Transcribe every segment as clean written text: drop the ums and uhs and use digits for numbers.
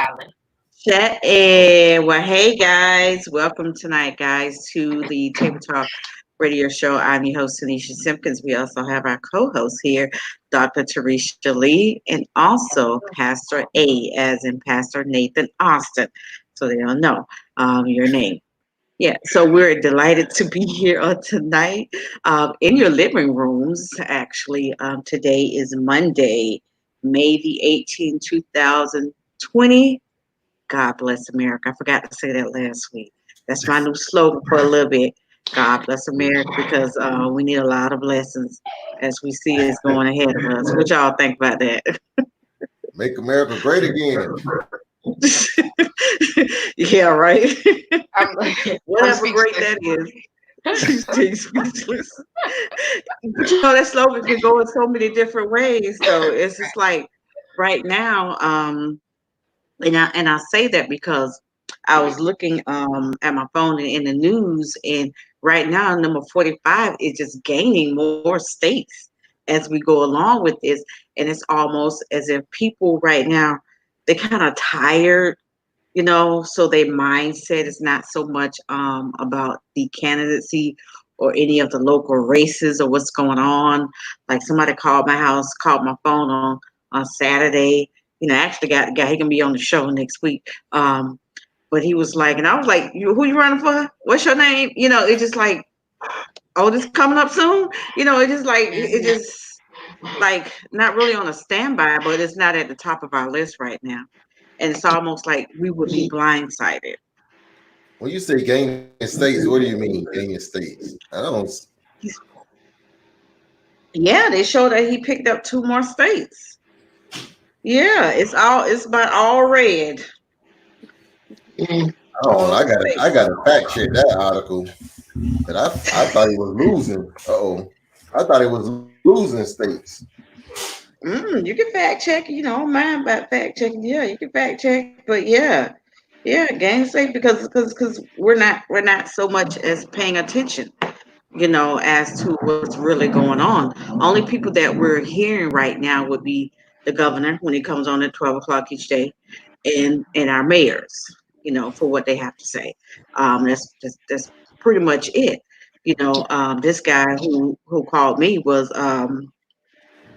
Island. Well, hey guys, welcome tonight, guys, to the Table Talk Radio Show. I'm your host, Tanisha Simpkins. We also have our co-host here, Dr. Teresa Lee, and also Pastor A, as in Pastor Nathan Austin, so they don't know your name. Yeah, so we're delighted to be here on tonight in your living rooms. Actually, today is Monday, May the 18th, 2020. God bless America. I forgot to say that last week. That's my new slogan for a little bit. God bless America, because we need a lot of blessings as we see is going ahead of us. What y'all think about that? Make America great again. Yeah, right. I'm, I'm Whatever great speechless. that is. She's speechless. But you know that slogan can go in so many different ways. So it's just like right now, and I say that because I was looking at my phone and in the news, and right now number 45 is just gaining more states as we go along with this, and it's almost as if people right now they're kind of tired, so their mindset is not so much about the candidacy or any of the local races or what's going on. Like somebody called my house, called my phone on Saturday. Actually got the guy. He can be on the show next week. But he was like, and I was like, who you running for? What's your name? It's just like, oh, this coming up soon. It's just like it just like not really on a standby, but it's not at the top of our list right now, and it's almost like we would be blindsided. When you say gaining states, what do you mean gaining states? I don't. Yeah, they showed that he picked up two more states. Yeah, it's about all red. I don't know. All I the got to. I states. got to fact check that article. That I thought he was losing. I thought he was losing states. You can fact check. I don't mind about fact checking. Yeah, you can fact check. But yeah, game safe, because we're not so much as paying attention, as to what's really going on. Only people that we're hearing right now would be the governor when he comes on at 12 o'clock each day, and our mayors, for what they have to say. That's pretty much it. This guy who called me was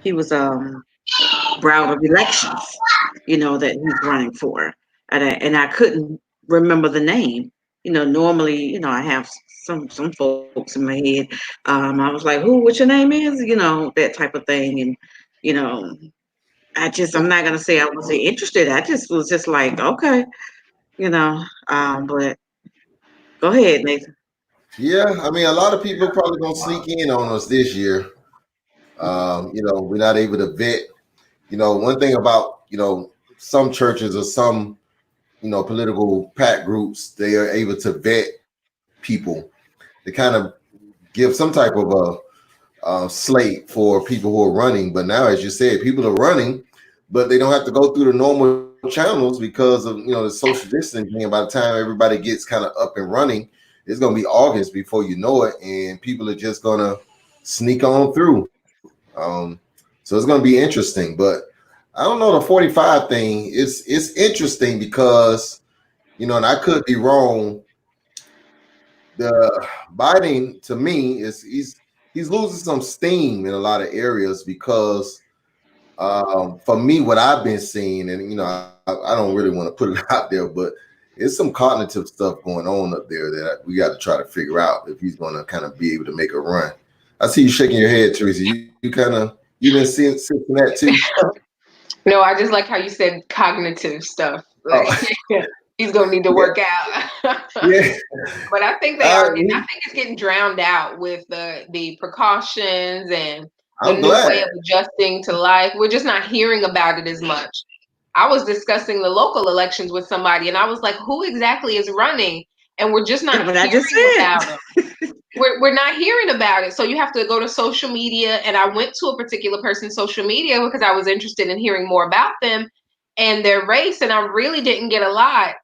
he was Broward elections, that he's running for, and I couldn't remember the name. Normally, I have some folks in my head. I was like, "Who? What your name is?" That type of thing, and you know, I'm not gonna say I wasn't interested. I just was just like, okay, but go ahead, Nathan. Yeah, I mean, a lot of people probably gonna sneak in on us this year. We're not able to vet. One thing about some churches or some political pack groups, they are able to vet people. They kind of give some type of a slate for people who are running. But now, as you said, people are running, but they don't have to go through the normal channels because of the social distancing. By the time everybody gets kind of up and running, it's gonna be August before you know it, and people are just gonna sneak on through. So it's gonna be interesting. But I don't know, the 45 thing. It's interesting because and I could be wrong. The Biden, to me, is he's losing some steam in a lot of areas because for me, what I've been seeing, and I don't really want to put it out there, but it's some cognitive stuff going on up there that we got to try to figure out if he's going to kind of be able to make a run. I see you shaking your head, Teresa. You been seeing that too? No, I just like how you said cognitive stuff. Like Oh, he's gonna need to yeah, work out. yeah. But I think they are getting. I think it's getting drowned out with the precautions and the I'm new way glad. of adjusting to life. We're just not hearing about it as much. I was discussing the local elections with somebody, and I was like, "Who exactly is running?" And we're just That's not what I just hearing said. about them. We're not hearing about it. So you have to go to social media. And I went to a particular person's social media because I was interested in hearing more about them and their race. And I really didn't get a lot.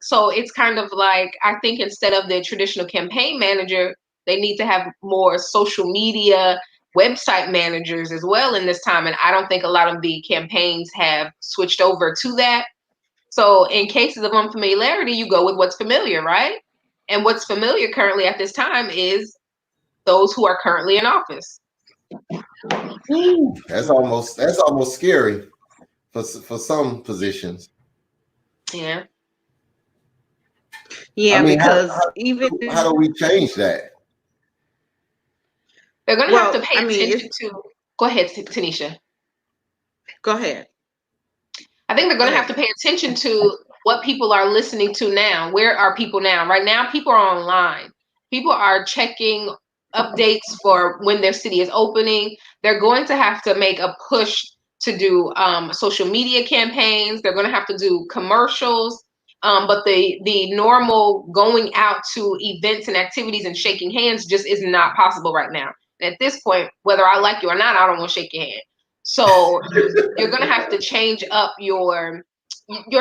So it's kind of like, I think instead of the traditional campaign manager, they need to have more social media website managers as well in this time. And I don't think a lot of the campaigns have switched over to that. So in cases of unfamiliarity, you go with what's familiar, right? And what's familiar currently at this time is those who are currently in office. That's almost scary for some positions. Yeah. Yeah, I mean, because how do we change that? They're going to have to well, pay I mean, attention to. Go ahead, Tanisha. go ahead. I think they're going to have Go to pay attention to what people are listening to now. Where are people now? Right now, people are online. People are checking updates for when their city is opening. They're going to have to make a push to do social media campaigns. They're going to have to do commercials. But the normal going out to events and activities and shaking hands just is not possible right now. And at this point, whether I like you or not, I don't want to shake your hand. So you're going to have to change up your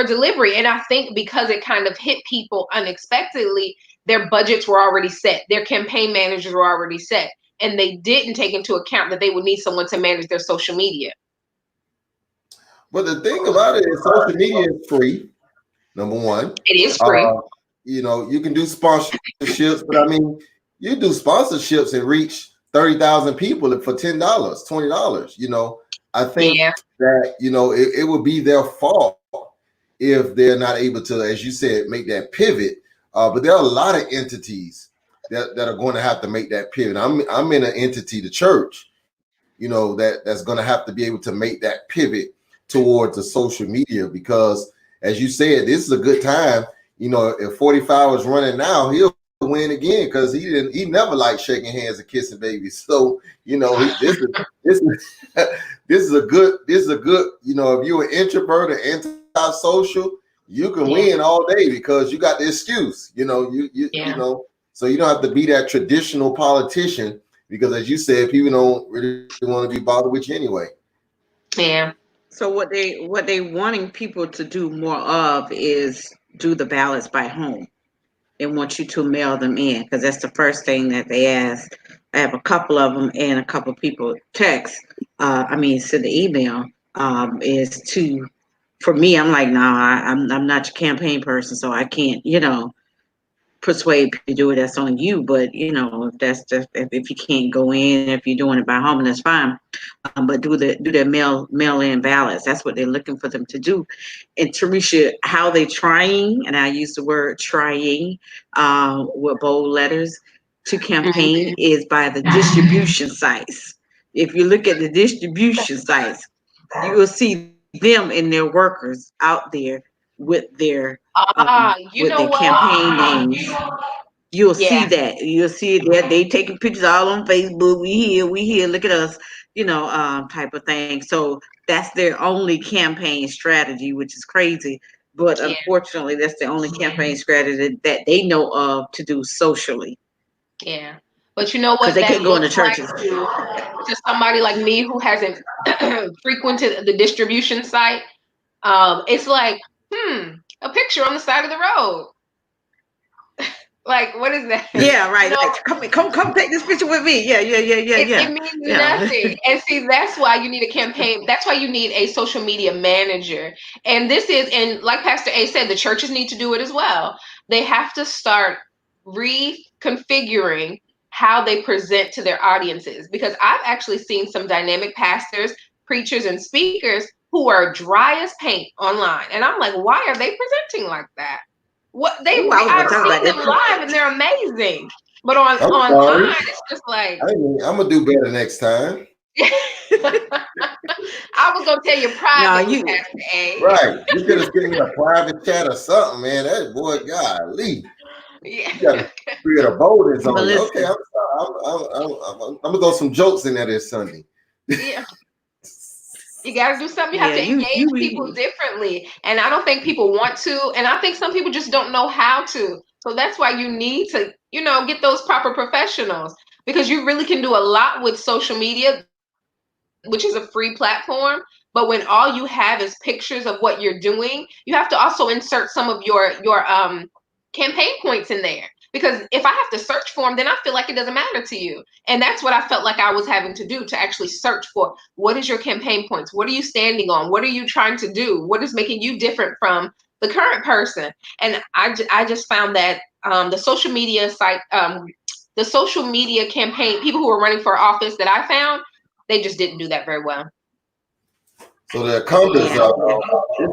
delivery. And I think because it kind of hit people unexpectedly, their budgets were already set. Their campaign managers were already set. And they didn't take into account that they would need someone to manage their social media. But the thing about it is social media is free, number one. It is free. You know, you can do sponsorships, but I mean, you do sponsorships and reach 30,000 people for $10, $20. You know, I think that, you know, it would be their fault if they're not able to, as you said, make that pivot. But there are a lot of entities that are going to have to make that pivot. I'm in an entity, the church, you know, that's going to have to be able to make that pivot towards the social media, because as you said, this is a good time. You know, if 45 was running now, he'll win again, because he never liked shaking hands and kissing babies. So, you know, this is a good, you know, if you're an introvert or antisocial, you can win all day because you got the excuse, you know, you know, so you don't have to be that traditional politician, because as you said, people don't really want to be bothered with you anyway. Yeah. So what they wanting people to do more of is do the ballots by home. They want you to mail them in, because that's the first thing that they ask. I have a couple of them, and a couple of people text. Send the email. Is to, for me, I'm like, nah, I'm not your campaign person, so I can't, you know, persuade people to do it. That's on you. But you know, if that's just if you can't go in, if you're doing it by home, that's fine. But do their mail in ballots. That's what they're looking for them to do. And Teresa, how they trying, and I use the word trying with bold letters, to campaign is by the distribution sites. If you look at the distribution sites, you will see them and their workers out there with their campaign names. You'll see that. You'll see it there. They taking pictures all on Facebook. We here, look at us, you know, type of thing. So that's their only campaign strategy, which is crazy. But unfortunately, that's the only campaign strategy that they know of to do socially. Yeah. But you know what? Because they can't go into churches. Like to somebody like me who hasn't frequented the distribution site, it's like, a picture on the side of the road. Like, what is that? Yeah, right. You know, like, come take this picture with me. Yeah. It means nothing. And see, that's why you need a campaign. That's why you need a social media manager. And like Pastor A said, the churches need to do it as well. They have to start reconfiguring how they present to their audiences, because I've actually seen some dynamic pastors, preachers, and speakers who are dry as paint online. And I'm like, why are they presenting like that? I've seen them live and they're amazing. But online, it's just like, I'm gonna do better next time. I was gonna tell you privately, Pastor A. Right, you could have sent me a private chat or something, man. That boy, golly, you gotta create a boldness on it. Okay, I'm sorry. I'm gonna throw some jokes in there this Sunday. Yeah. You got to do something. You have to engage people differently. And I don't think people want to. And I think some people just don't know how to. So that's why you need to, you know, get those proper professionals, because you really can do a lot with social media, which is a free platform. But when all you have is pictures of what you're doing, you have to also insert some of your campaign points in there. Because if I have to search for them, then I feel like it doesn't matter to you. And that's what I felt like I was having to do, to actually search for what is your campaign points? What are you standing on? What are you trying to do? What is making you different from the current person. And I just found that the social media site, the social media campaign, people who were running for office that I found, they just didn't do that very well. So the incumbents are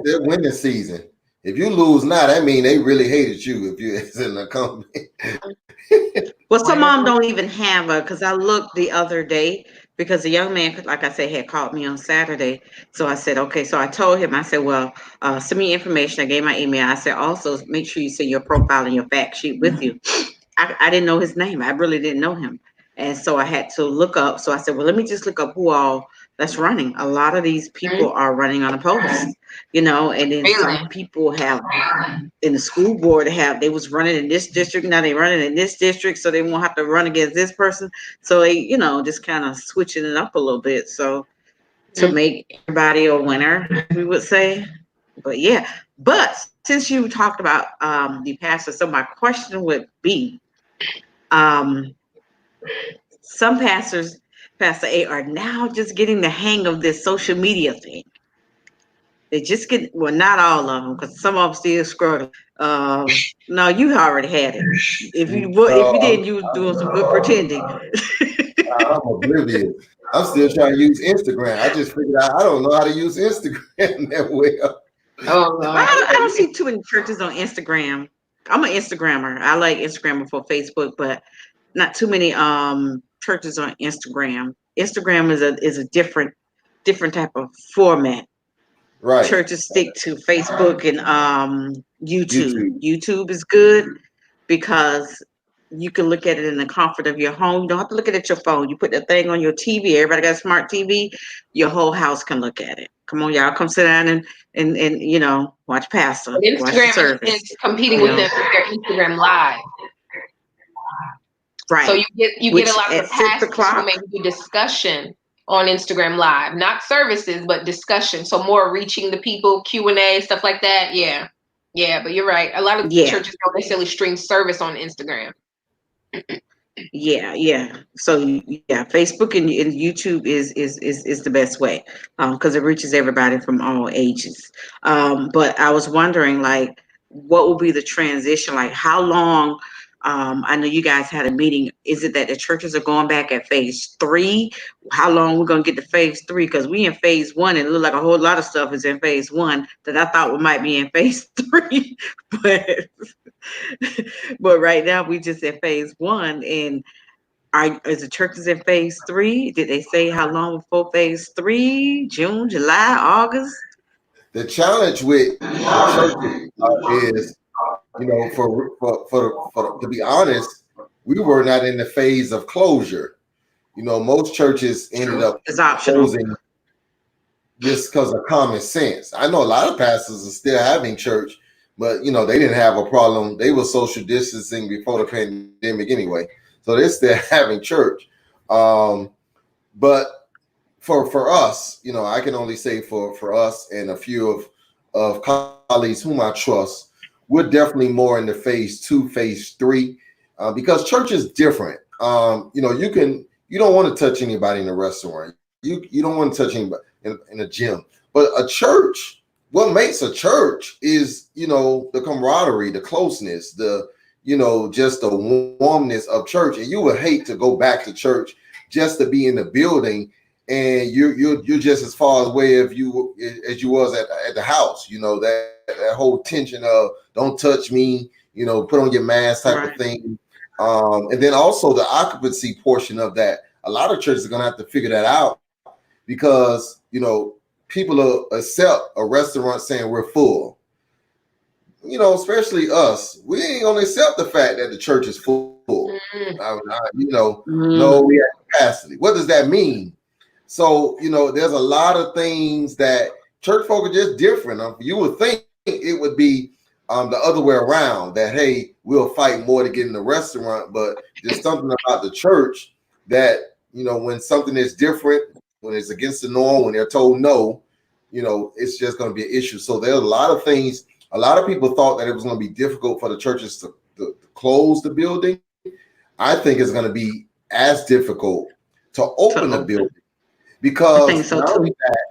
their winning season. If you lose now, that means they really hated you if you're an incumbent. Well, some of them don't even have a, because I looked the other day because the young man, like I said, had called me on Saturday. So I said, okay. So I told him, I said, well, send me information. I gave my email. I said, also make sure you send your profile and your fact sheet with you. I didn't know his name. I really didn't know him. And so I had to look up. So I said, well, let me just look up who all that's running. A lot of these people are running on opposed, and then some people have in the school board they was running in this district. Now they running in this district, so they won't have to run against this person. So they, just kind of switching it up a little bit. So to make everybody a winner, we would say. But yeah, but since you talked about the pastor, so my question would be, some pastors, Pastor A, are now just getting the hang of this social media thing. They just get, well, not all of them, because some of them still scroll. No, you already had it. If you didn't, you was doing some good pretending. I'm oblivious. I'm still trying to use Instagram. I just figured out I don't know how to use Instagram that well. Oh, no. I don't see too many churches on Instagram. I'm an Instagrammer. I like Instagram before Facebook, but not too many churches on Instagram. Instagram is a different type of format. Right. Churches stick to Facebook and YouTube. YouTube is good because you can look at it in the comfort of your home. You don't have to look at it at your phone. You put the thing on your TV. Everybody got a smart TV. Your whole house can look at it. Come on, y'all, come sit down and watch Pastor. Instagram watch the service. is competing with them with their Instagram Live. Right. So you get a lot of the pastors who maybe do discussion on Instagram Live, not services, but discussion. So more reaching the people, Q&A, stuff like that. Yeah. But you're right. A lot of churches don't necessarily stream service on Instagram. Yeah. So Facebook and YouTube is the best way because it reaches everybody from all ages. But I was wondering, like, what will be the transition? Like, how long? I know you guys had a meeting. Is it that the churches are going back at phase 3? How long we're going to get to phase 3? Because we in phase 1 and it look like a whole lot of stuff is in phase 1 that I thought we might be in phase 3. But right now we just in phase 1. And is the churches in phase 3? Did they say how long before phase 3? June, July, August? The challenge with the churches is, to be honest, we were not in the phase of closure. Most churches ended up closing just because of common sense. I know a lot of pastors are still having church, but they didn't have a problem. They were social distancing before the pandemic anyway, so they're still having church. But for us, I can only say for us and a few of colleagues whom I trust, we're definitely more in the phase 2, phase 3, because church is different. You don't want to touch anybody in a restaurant. You don't want to touch anybody in a gym. But a church, what makes a church is, the camaraderie, the closeness, just the warmness of church. And you would hate to go back to church just to be in the building and you're just as far away as you was at the house. That whole tension of don't touch me, put on your mask type of thing. And then also the occupancy portion of that. A lot of churches are going to have to figure that out because, people will accept a restaurant saying we're full. Especially us, we ain't going to accept the fact that the church is full. No, we have capacity. What does that mean? So, there's a lot of things that church folk are just different. You would think it would be the other way around, that, hey, we'll fight more to get in the restaurant, but there's something about the church that, when something is different, when it's against the norm, when they're told no, it's just going to be an issue. So there's a lot of things. A lot of people thought that it was going to be difficult for the churches to close the building. I think it's going to be as difficult to open the building because not only that,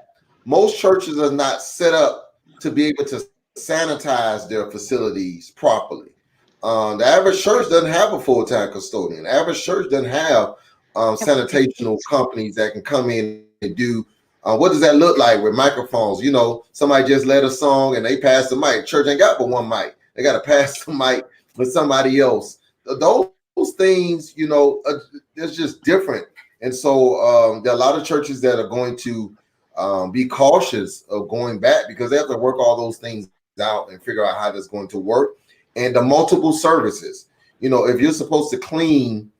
most churches are not set up to be able to sanitize their facilities properly. The average church doesn't have a full-time custodian. The average church doesn't have sanitational companies that can come in and do. What does that look like with microphones? You know, somebody just led a song and they pass the mic. Church ain't got but one mic. They got to pass the mic with somebody else. Those things, you know, it's just different. And so there are a lot of churches that are going to be cautious of going back because they have to work all those things out and figure out how that's going to work. And the multiple services, you know, if you're supposed to clean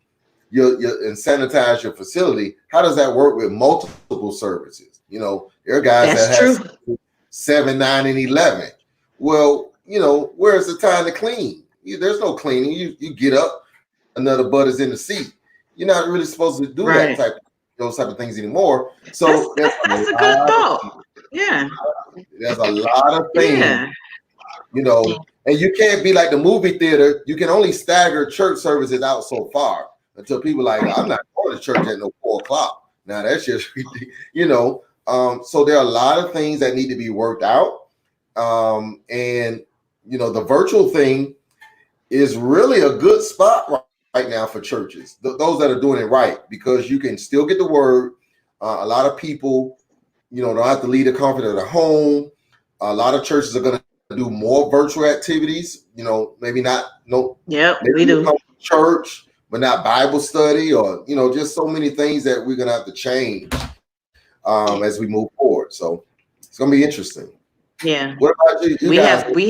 your and sanitize your facility, how does that work with multiple services? You know, there are guys that have 7, 9, and 11. Well, you know, where's the time to clean? There's no cleaning. You get up, another butt is in the seat. You're not really supposed to do those type of things anymore. So that's a good thought. Yeah, there's a lot of things, you know, and you can't be like the movie theater. You can only stagger church services out so far until people are like, I'm not going to church at no 4:00. Now that's just, you know, so there are a lot of things that need to be worked out. And, you know, the virtual thing is really a good spot right now for churches, those that are doing it right, because you can still get the word. A lot of people, you know, don't have to leave the comfort of the home. A lot of churches are going to do more virtual activities, you know, maybe we do church, but not Bible study, or, you know, just so many things that we're going to have to change as we move forward. So it's going to be interesting. Yeah. What about you? We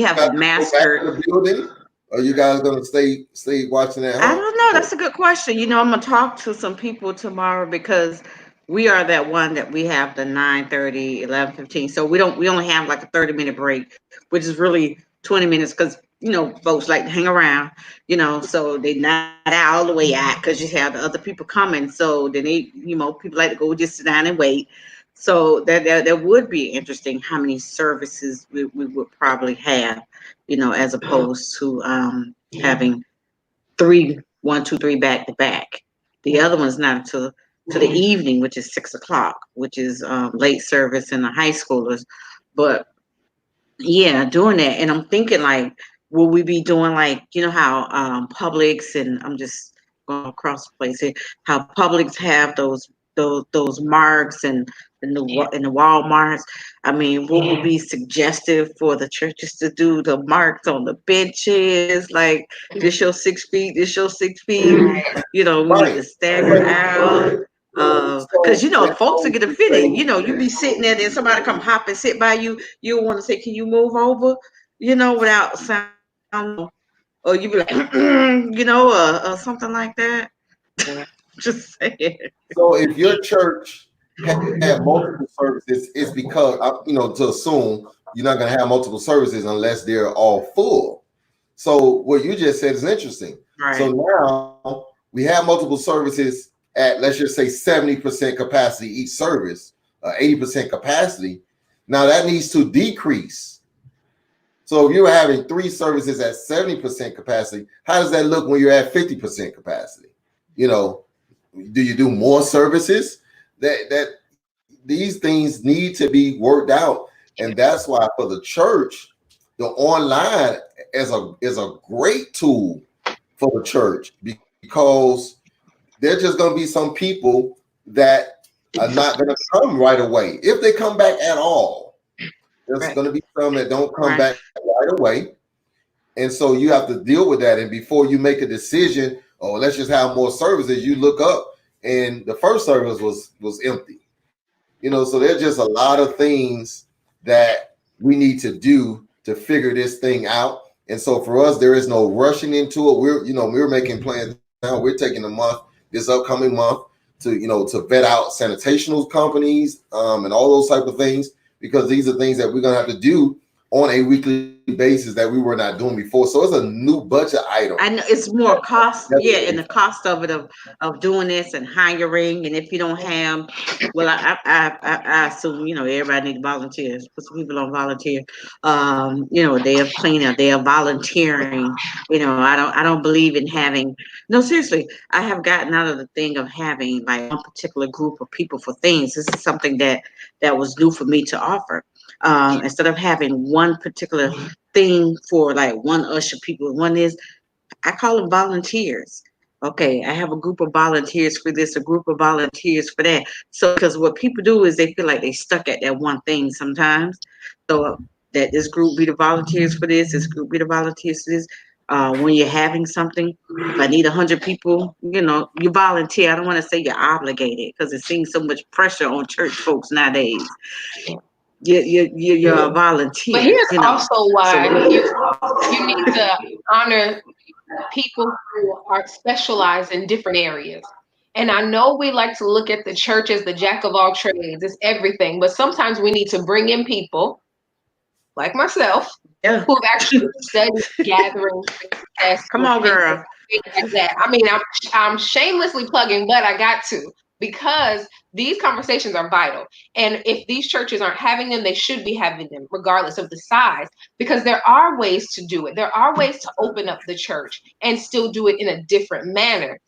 have mastered the building. Are you guys going to stay watching that? I don't know. That's a good question. You know, I'm going to talk to some people tomorrow because we are that one that we have the 9:30, 11:15. So we only have like a 30-minute break, which is really 20 minutes because, you know, folks like to hang around, you know, so they're not all the way out because you have the other people coming. So then you know, people like to go just sit down and wait. So that would be interesting how many services we would probably have, you know, as opposed to having 1, 2, 3 back to back. The other one's not until to the evening, which is 6:00, which is late service in the high schoolers. But yeah, doing that. And I'm thinking like, will we be doing like, you know, how Publix, and I'm just going across the place here, how Publix have those marks and in the Walmarts. I mean, what would be suggestive for the churches to do the marks on the benches? Like, this your 6 feet, this your 6 feet. You know, we need to stagger out. Because you know, folks are get offended. You know, you be sitting there, and somebody come hop and sit by you. You want to say, "Can you move over?" You know, without sound, or you be like, you know, or something like that. Just saying. So if your church had multiple services, it's because, you know, to assume you're not going to have multiple services unless they're all full. So what you just said is interesting. Right. So now we have multiple services at, let's just say 70% capacity each service, 80% capacity. Now that needs to decrease. So if you're having 3 services at 70% capacity, how does that look when you're at 50% capacity? You know, do you do more services? That these things need to be worked out. And that's why for the church, the online is a great tool for the church, because there's just going to be some people that are not going to come right away. If they come back at all, there's going to be some that don't come back right away. And so you have to deal with that. And before you make a decision, oh, let's just have more services, you look up and the first service was empty. You know, so there's just a lot of things that we need to do to figure this thing out. And so for us, there is no rushing into it. We're making plans now. We're taking a month, this upcoming month, to vet out sanitational companies and all those type of things, because these are things that we're gonna have to do on a weekly basis that we were not doing before. So it's a new budget item. I know it's more cost, and the cost of it of doing this and hiring. And if you don't have, well, I assume, you know, everybody needs volunteers. Put some people on volunteer. You know, they are cleaning, they are volunteering. You know, I don't believe in having. No, seriously, I have gotten out of the thing of having like one particular group of people for things. This is something that was new for me to offer. Instead of having one particular thing for like one usher people, one is I call them volunteers. Okay, I have a group of volunteers for this, a group of volunteers for that. So, because what people do is they feel like they stuck at that one thing sometimes. So that this group be the volunteers for this group be the volunteers for this. When you're having something, if I need 100 people, you volunteer. I don't want to say you're obligated because it seems so much pressure on church folks nowadays. You're a volunteer. But here's also why you need to honor people who are specialized in different areas. And I know we like to look at the church as the jack of all trades, it's everything, but sometimes we need to bring in people like myself who've actually studied gathering. Come on, girl. Like that. I mean, I'm shamelessly plugging, but I got to, because these conversations are vital. And if these churches aren't having them, they should be having them regardless of the size, because there are ways to do it. There are ways to open up the church and still do it in a different manner.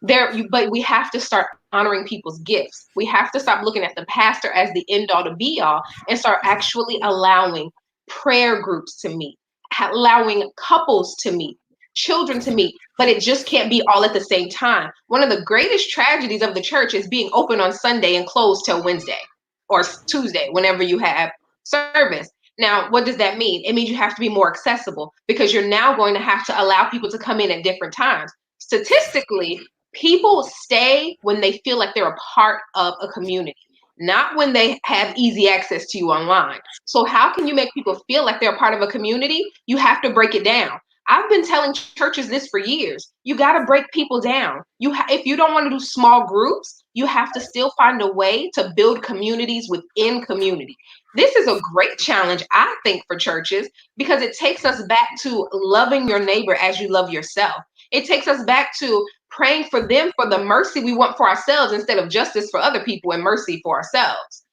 But we have to start honoring people's gifts. We have to stop looking at the pastor as the end all to be all and start actually allowing prayer groups to meet, allowing couples to meet, children to meet, but it just can't be all at the same time. One of the greatest tragedies of the church is being open on Sunday and closed till Wednesday or Tuesday, whenever you have service. Now, what does that mean? It means you have to be more accessible, because you're now going to have to allow people to come in at different times. Statistically, people stay when they feel like they're a part of a community, not when they have easy access to you online. So how can you make people feel like they're a part of a community? You have to break it down. I've been telling churches this for years. You got to break people down. If you don't want to do small groups, you have to still find a way to build communities within community. This is a great challenge, I think, for churches, because it takes us back to loving your neighbor as you love yourself. It takes us back to praying for them for the mercy we want for ourselves instead of justice for other people and mercy for ourselves.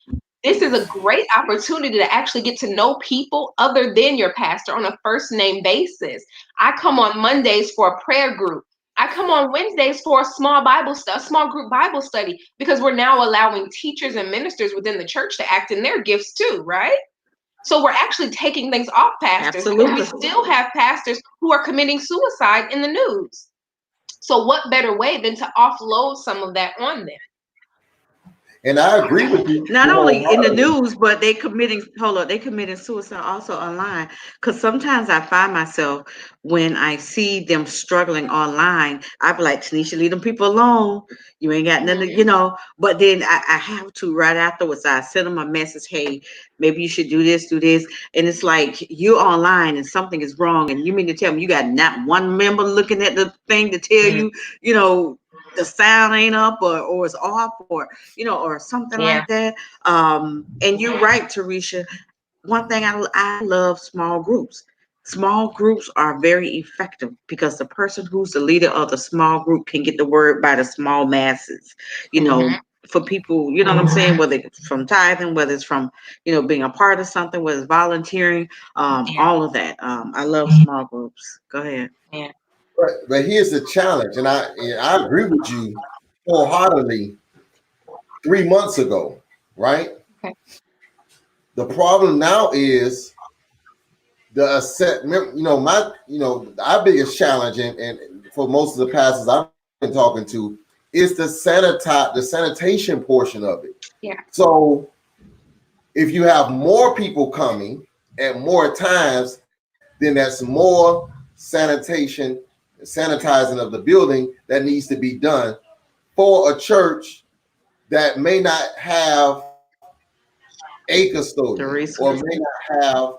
This is a great opportunity to actually get to know people other than your pastor on a first name basis. I come on Mondays for a prayer group. I come on Wednesdays for a small group Bible study, because we're now allowing teachers and ministers within the church to act in their gifts too, right? So we're actually taking things off pastors. Absolutely. We still have pastors who are committing suicide in the news. So what better way than to offload some of that on them? And I agree with you. Not only in the news, but they committing suicide also online. Because sometimes I find myself, when I see them struggling online, I be like, Tanisha, leave them people alone. You ain't got nothing, But then I have to, right afterwards, I send them a message, hey, maybe you should do this. And it's like, you're online and something is wrong. And you mean to tell me you got not one member looking at the thing to tell you, the sound ain't up or it's off or something like that. And you're right, Teresa. One thing I love small groups. Small groups are very effective because the person who's the leader of the small group can get the word by the small masses, for people, you know what I'm saying? Whether it's from tithing, whether it's from, being a part of something, whether it's volunteering, all of that. I love small groups. Go ahead. Yeah. But here's the challenge, and I agree with you wholeheartedly 3 months ago, right? Okay. The problem now is our biggest challenge, and for most of the pastors I've been talking to, is the sanitation portion of it. Yeah. So if you have more people coming at more times, then that's more sanitizing of the building that needs to be done for a church that may not have a custodian or may not have,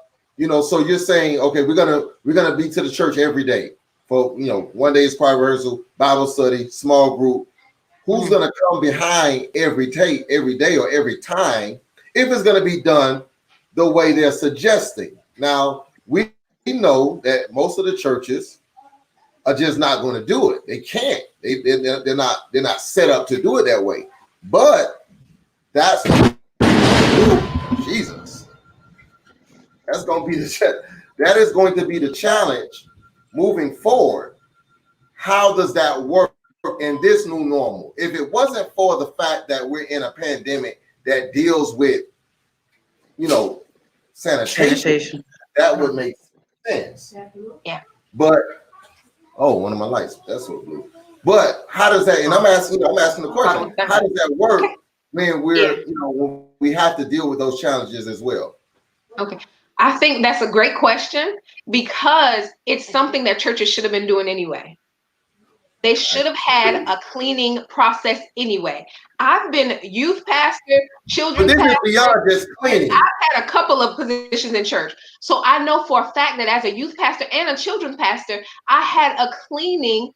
so you're saying, okay, we're gonna be to the church every day for, one day is choir rehearsal, Bible study, small group. Who's gonna come behind every day or every time if it's gonna be done the way they're suggesting? Now, we know that most of the churches are just not going to do it. They can't. They're not set up to do it that way. But that's Jesus. That is going to be the challenge moving forward. How does that work in this new normal? If it wasn't for the fact that we're in a pandemic that deals with, sanitation, that would make sense. Yeah. But one of my lights, that's what blew. But how does that? And I'm asking the question: how does that work when when we have to deal with those challenges as well? Okay. I think that's a great question because it's something that churches should have been doing anyway. They should have had a cleaning process anyway. I've been youth pastor, children's But this pastor. is beyond just cleaning. I've had a couple of positions in church. So I know for a fact that as a youth pastor and a children's pastor, I had a cleaning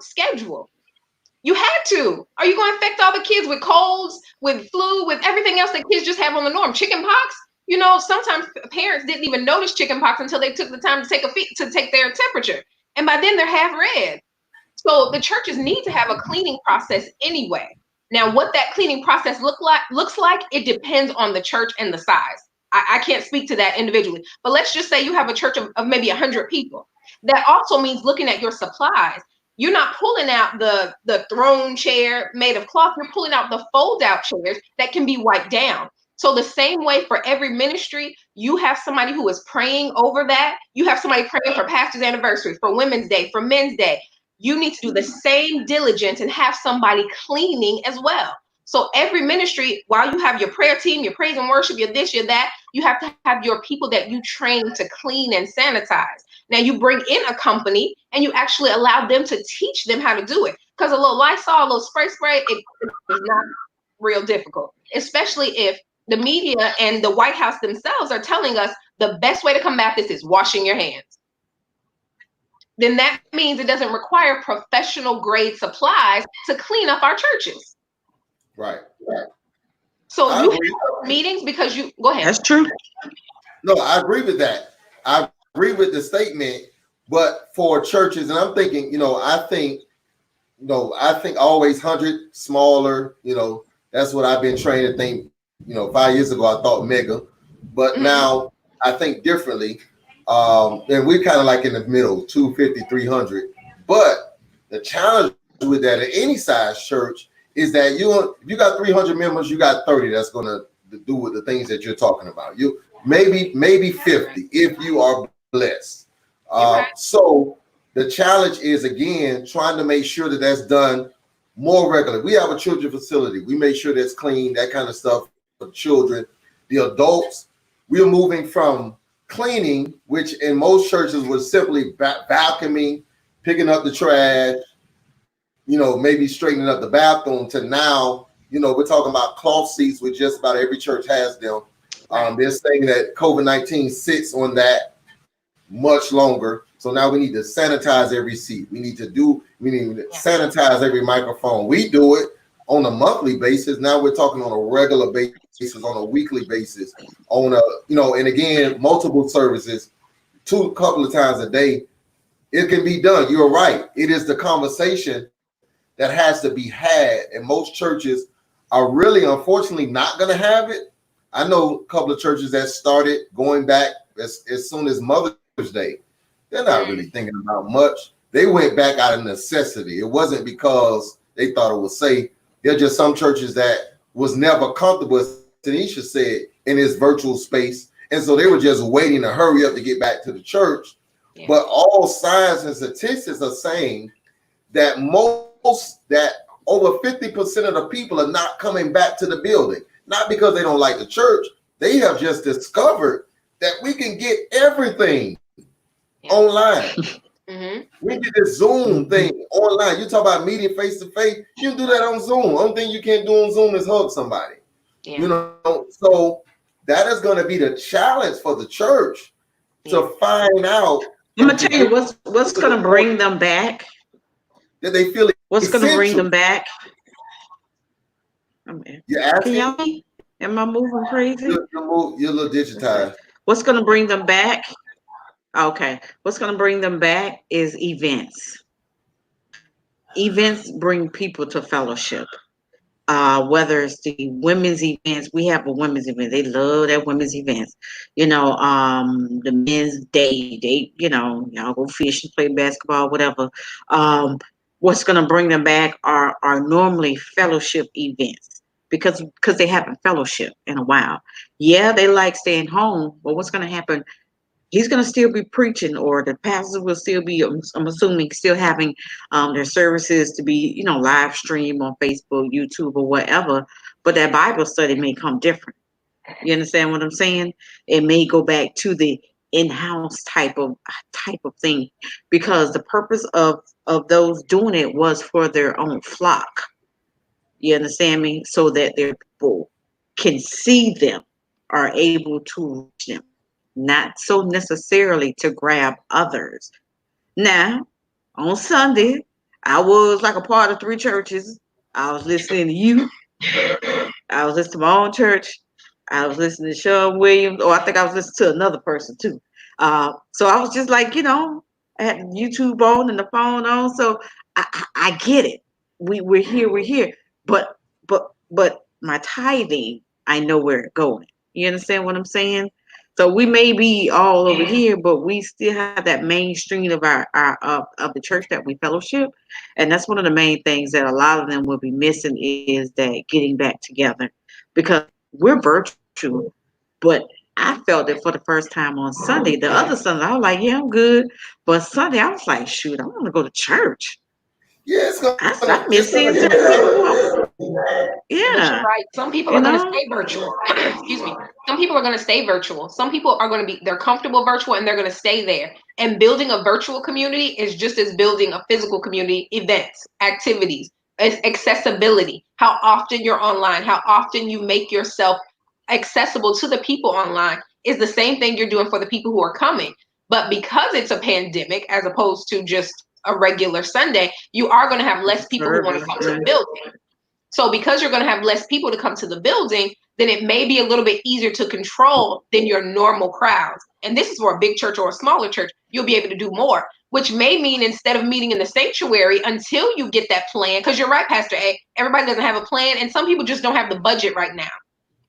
schedule. You had to. Are you going to infect all the kids with colds, with flu, with everything else that kids just have on the norm? Chicken pox? Sometimes parents didn't even notice chicken pox until they took the time to take their temperature. And by then they're half red. So the churches need to have a cleaning process anyway. Now, what that cleaning process looks like, it depends on the church and the size. I can't speak to that individually, but let's just say you have a church of maybe 100 people. That also means looking at your supplies. You're not pulling out the throne chair made of cloth. You're pulling out the fold-out chairs that can be wiped down. So the same way for every ministry, you have somebody who is praying over that. You have somebody praying for pastor's anniversary, for Women's Day, for Men's Day. You need to do the same diligence and have somebody cleaning as well. So every ministry, while you have your prayer team, your praise and worship, your this, your that, you have to have your people that you train to clean and sanitize. Now you bring in a company and you actually allow them to teach them how to do it. Because a little Lysol, a little spray, it is not real difficult, especially if the media and the White House themselves are telling us the best way to combat this is washing your hands. Then that means it doesn't require professional grade supplies to clean up our churches. Right. So you have meetings because you go ahead. That's true. No, I agree with that. I agree with the statement, but for churches, and I'm thinking, I think always 100 smaller, that's what I've been trained to think. 5 years ago, I thought mega, but now I think differently. And we're kind of like in the middle, 250, 300. But the challenge with that at any size church is that you got 300 members, you got 30 that's going to do with the things that you're talking about. You maybe 50 if you are blessed. So the challenge is, again, trying to make sure that that's done more regularly. We have a children's facility. We make sure that's clean, that kind of stuff for children. The adults, we're moving from cleaning, which in most churches was simply vacuuming, picking up the trash, maybe straightening up the bathroom, to now, we're talking about cloth seats, which just about every church has them. They're saying that COVID-19 sits on that much longer. So now we need to sanitize every seat. We need to sanitize every microphone. We do it on a monthly basis. Now we're talking on a regular basis, on a weekly basis, on and again, multiple services, a couple of times a day. It can be done. You're right. It is the conversation that has to be had. And most churches are really, unfortunately, not going to have it. I know a couple of churches that started going back as soon as Mother's Day. They're not really thinking about much. They went back out of necessity. It wasn't because they thought it was safe. They're just some churches that was never comfortable, as Tanisha said, in this virtual space. And so they were just waiting to hurry up to get back to the church. Yeah. But all signs and statistics are saying that over 50% of the people are not coming back to the building. Not because they don't like the church. They have just discovered that we can get everything online. We did this Zoom thing online. You talk about meeting face to face. You can do that on Zoom. Only thing you can't do on Zoom is hug somebody. Yeah. So that is going to be the challenge for the church to find out. I'm gonna tell you what's going to bring them back. That they feel what's going to bring them back. You're asking? Am I moving crazy? You're a little digitized. What's going to bring them back? Okay. What's going to bring them back is events. Events bring people to fellowship. Whether it's the women's events, we have a women's event. They love that women's events. The men's day, y'all go fish and play basketball, whatever. What's going to bring them back are normally fellowship events. because they haven't fellowship in a while. Yeah, they like staying home, but what's going to happen? He's going to still be preaching, or the pastors will still be, I'm assuming, still having their services to be, live stream on Facebook, YouTube, or whatever. But that Bible study may come different. You understand what I'm saying? It may go back to the in-house type of thing, because the purpose of those doing it was for their own flock. You understand me? So that their people can see them, are able to reach them, not so necessarily to grab others. Now, on Sunday, I was like a part of 3 churches. I was listening to you. I was listening to my own church. I was listening to Sean Williams. Or I think I was listening to another person too. So I was just like, I had YouTube on and the phone on. So I get it. We're here. But my tithing, I know where it's going. You understand what I'm saying? So we may be all over here, but we still have that mainstream of our of the church that we fellowship, and that's one of the main things that a lot of them will be missing, is that getting back together, because we're virtual. But I felt it for the first time on Sunday. The other Sunday, I was like, yeah, I'm good. But Sunday, I was like, shoot, I want to go to church. Yeah, it's I miss seeing certain people. Yeah. But you're right. Some people are going to stay virtual. Excuse me. Some people are going to stay virtual. Some people are going to they're comfortable virtual and they're going to stay there. And building a virtual community is just as building a physical community, events, activities, accessibility, how often you're online, how often you make yourself accessible to the people online is the same thing you're doing for the people who are coming. But because it's a pandemic, as opposed to just a regular Sunday, you are going to have less people who want to come to the building. So because you're going to have less people to come to the building, then it may be a little bit easier to control than your normal crowds. And this is for a big church or a smaller church, you'll be able to do more, which may mean instead of meeting in the sanctuary until you get that plan, because you're right, Pastor A, everybody doesn't have a plan, and some people just don't have the budget right now.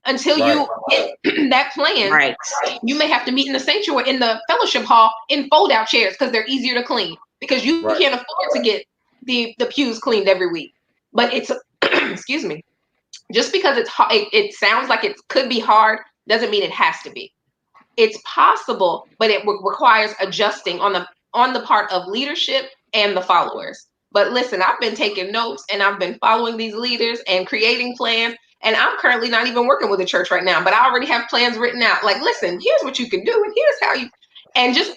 Until you get that plan, you may have to meet in the sanctuary, in the fellowship hall, in fold-out chairs, because they're easier to clean, because you can't afford to get the pews cleaned every week. But it's excuse me, just because it sounds like it could be hard doesn't mean it has to be. It's possible, but it requires adjusting on the part of leadership and the followers. But listen, I've been taking notes and I've been following these leaders and creating plans. And I'm currently not even working with a church right now, but I already have plans written out. Like, listen, here's what you can do, and here's how you. And just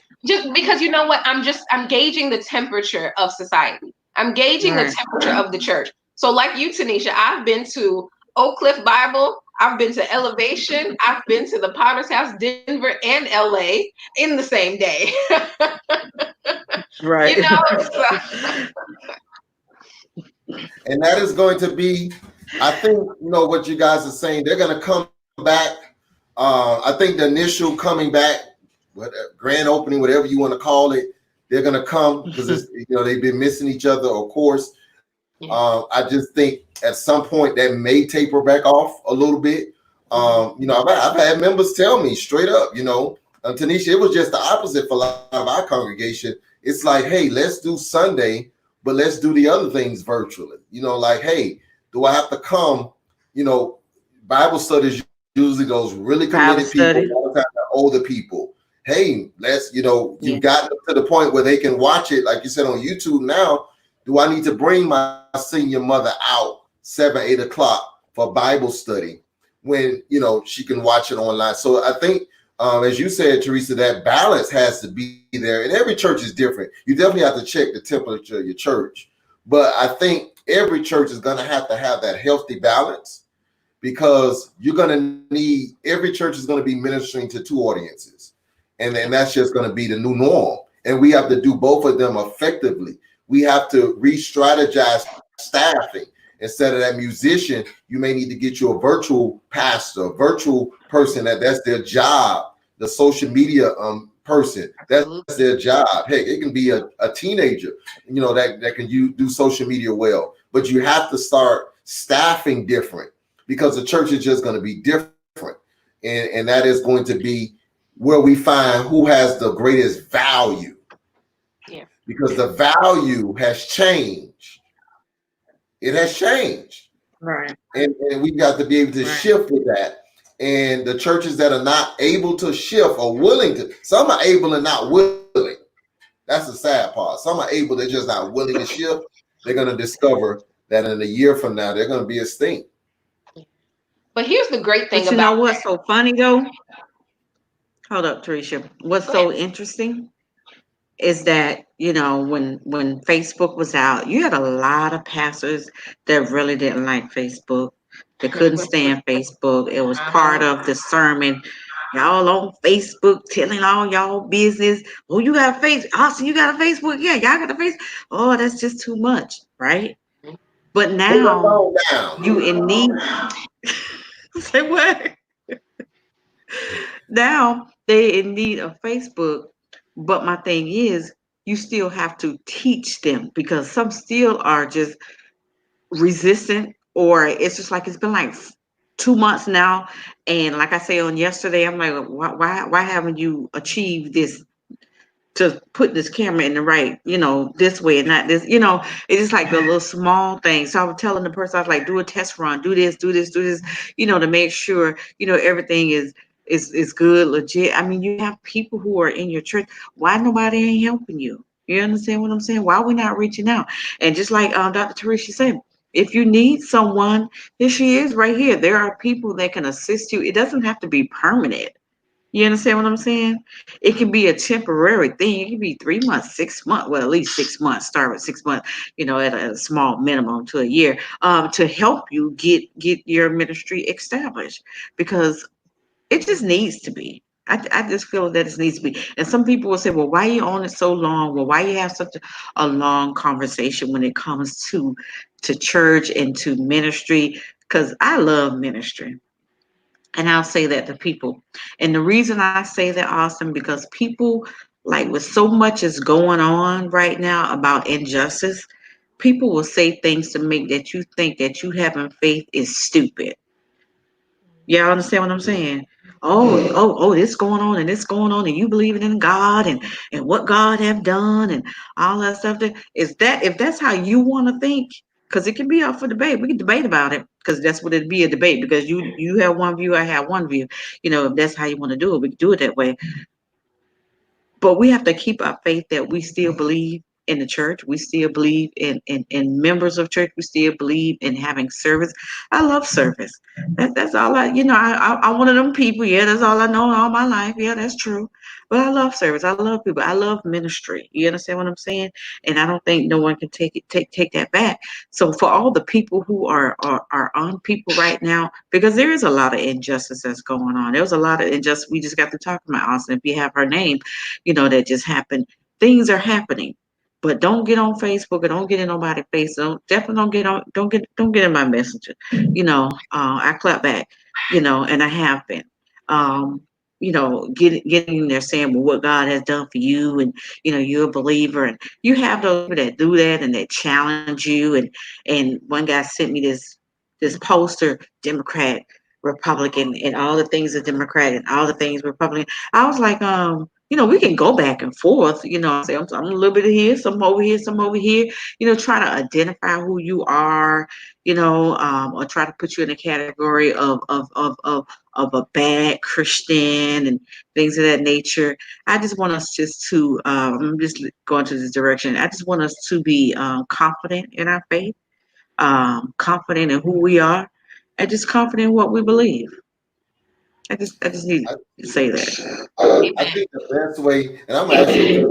because, you know what, I'm gauging the temperature of society. I'm gauging the temperature of the church. So like you, Tanisha, I've been to Oak Cliff Bible, I've been to Elevation, I've been to the Potter's House, Denver and LA in the same day. Right. And that is going to be, I think, what you guys are saying, they're going to come back. I think the initial coming back, grand opening, whatever you want to call it, they're going to come because they've been missing each other, of course. I just think at some point that may taper back off a little bit. I've had members tell me straight up, Tanisha, it was just the opposite for a lot of our congregation. It's like, hey, let's do Sunday, but let's do the other things virtually. Like, hey, do I have to come? Bible studies usually those really committed people, all the time, the older people. Hey, let's, you've gotten to the point where they can watch it, like you said, on YouTube now. Do I need to bring my senior mother out 7, 8 o'clock for Bible study when, she can watch it online? So I think, as you said, Teresa, that balance has to be there. And every church is different. You definitely have to check the temperature of your church. But I think every church is going to have that healthy balance, because every church is going to be ministering to 2 audiences. And then that's just going to be the new norm. And we have to do both of them effectively. We have to re-strategize staffing. Instead of that musician, you may need to get you a virtual pastor, a virtual person that's their job. The social media person, that's their job. Heck, it can be a teenager, that can do social media well. But you have to start staffing different, because the church is just going to be different. And that is going to be where we find who has the greatest value. Because the value has changed. It has changed. Right. and we've got to be able to shift with that. And the churches that are not able to shift or willing to, some are able and not willing. That's the sad part. Some are able, they're just not willing to shift. They're going to discover that in a year from now, they're going to be extinct. But here's the great thing But you about know what's so funny though? Hold up, Teresa. What's so interesting is that, you know, when Facebook was out, you had a lot of pastors that really didn't like Facebook. They couldn't stand Facebook. It was part of the sermon. Y'all on Facebook telling all y'all business. Oh, you got a face. Austin, you got a Facebook. Yeah, y'all got a face. Oh, that's just too much, right? But now you in need. Say what? Now they in need of Facebook. But my thing is, you still have to teach them because some still are just resistant, or it's just like it's been like 2 months now. And like I say on yesterday, I'm like, why haven't you achieved this? To put this camera in the right, you know, this way and not this, you know, it's just like the little small things. So I was telling the person, I was like, do a test run, do this, you know, to make sure, you know, everything is good, legit. I mean, you have people who are in your church. Why nobody ain't helping you? You understand what I'm saying? Why are we not reaching out? And just like Dr. Teresa said, if you need someone, here she is right here. There are people that can assist you. It doesn't have to be permanent. You understand what I'm saying? It can be a temporary thing. It can be 3 months, 6 months, well, at least 6 months. Start with 6 months, you know, at a small minimum to a year, to help you get your ministry established, because it just needs to be. I just feel that it needs to be. And some people will say, well, why are you on it so long? Well, why you have such a long conversation when it comes to church and to ministry? Because I love ministry. And I'll say that to people. And the reason I say that, Austin, because people, like with so much is going on right now about injustice, people will say things to make that you think that you having faith is stupid. Y'all understand what I'm saying? This going on and this going on, and you believing in God and what God have done and all that stuff. Is that, if that's how you want to think, because it can be up for debate. We can debate about it, because that's what it'd be, a debate. Because you have one view, I have one view. You know, if that's how you want to do it, we can do it that way. But we have to keep our faith that we still believe in the church. We still believe in members of church. We still believe in having service. I love service. That's all I'm one of them people. Yeah, that's all I know all my life. Yeah, that's true. But I love service. I love people. I love ministry. You understand what I'm saying? And I don't think no one can take that back. So for all the people who are on people right now, because there is a lot of injustice that's going on. There's a lot of injustice. We just got to talk about Austin. If you have her name, you know, that just happened. Things are happening. But don't get on Facebook or don't get in nobody's face. Definitely don't get in my messenger. You know, I clap back, you know, and I have been. You know, getting in there saying, well, what God has done for you, and you know, you're a believer, and you have those people that do that and that challenge you. And one guy sent me this poster, Democrat, Republican, and all the things are Democrat and all the things Republican. I was like, you know, we can go back and forth, you know, say I'm a little bit of here, some over here, some over here, you know, try to identify who you are, you know, or try to put you in a category of a bad Christian and things of that nature. I just want us just to, I'm just going to this direction. I just want us to be confident in our faith, confident in who we are, and just confident in what we believe. I just need to say that. I think the best way, and I'm actually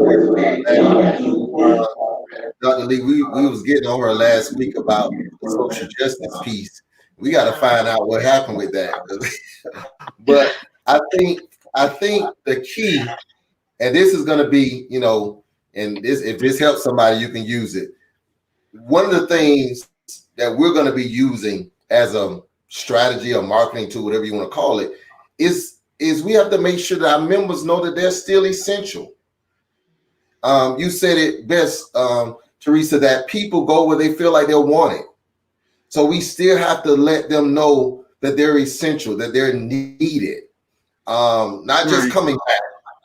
Dr. Lee, we was getting on her last week about the social justice piece. We got to find out what happened with that. But I think the key, and this is going to be, you know, and this, if this helps somebody, you can use it. One of the things that we're going to be using as a strategy or marketing tool, whatever you want to call it, is we have to make sure that our members know that they're still essential. You said it best, Teresa, that people go where they feel like they're wanted. So we still have to let them know that they're essential, that they're needed. Not just coming back,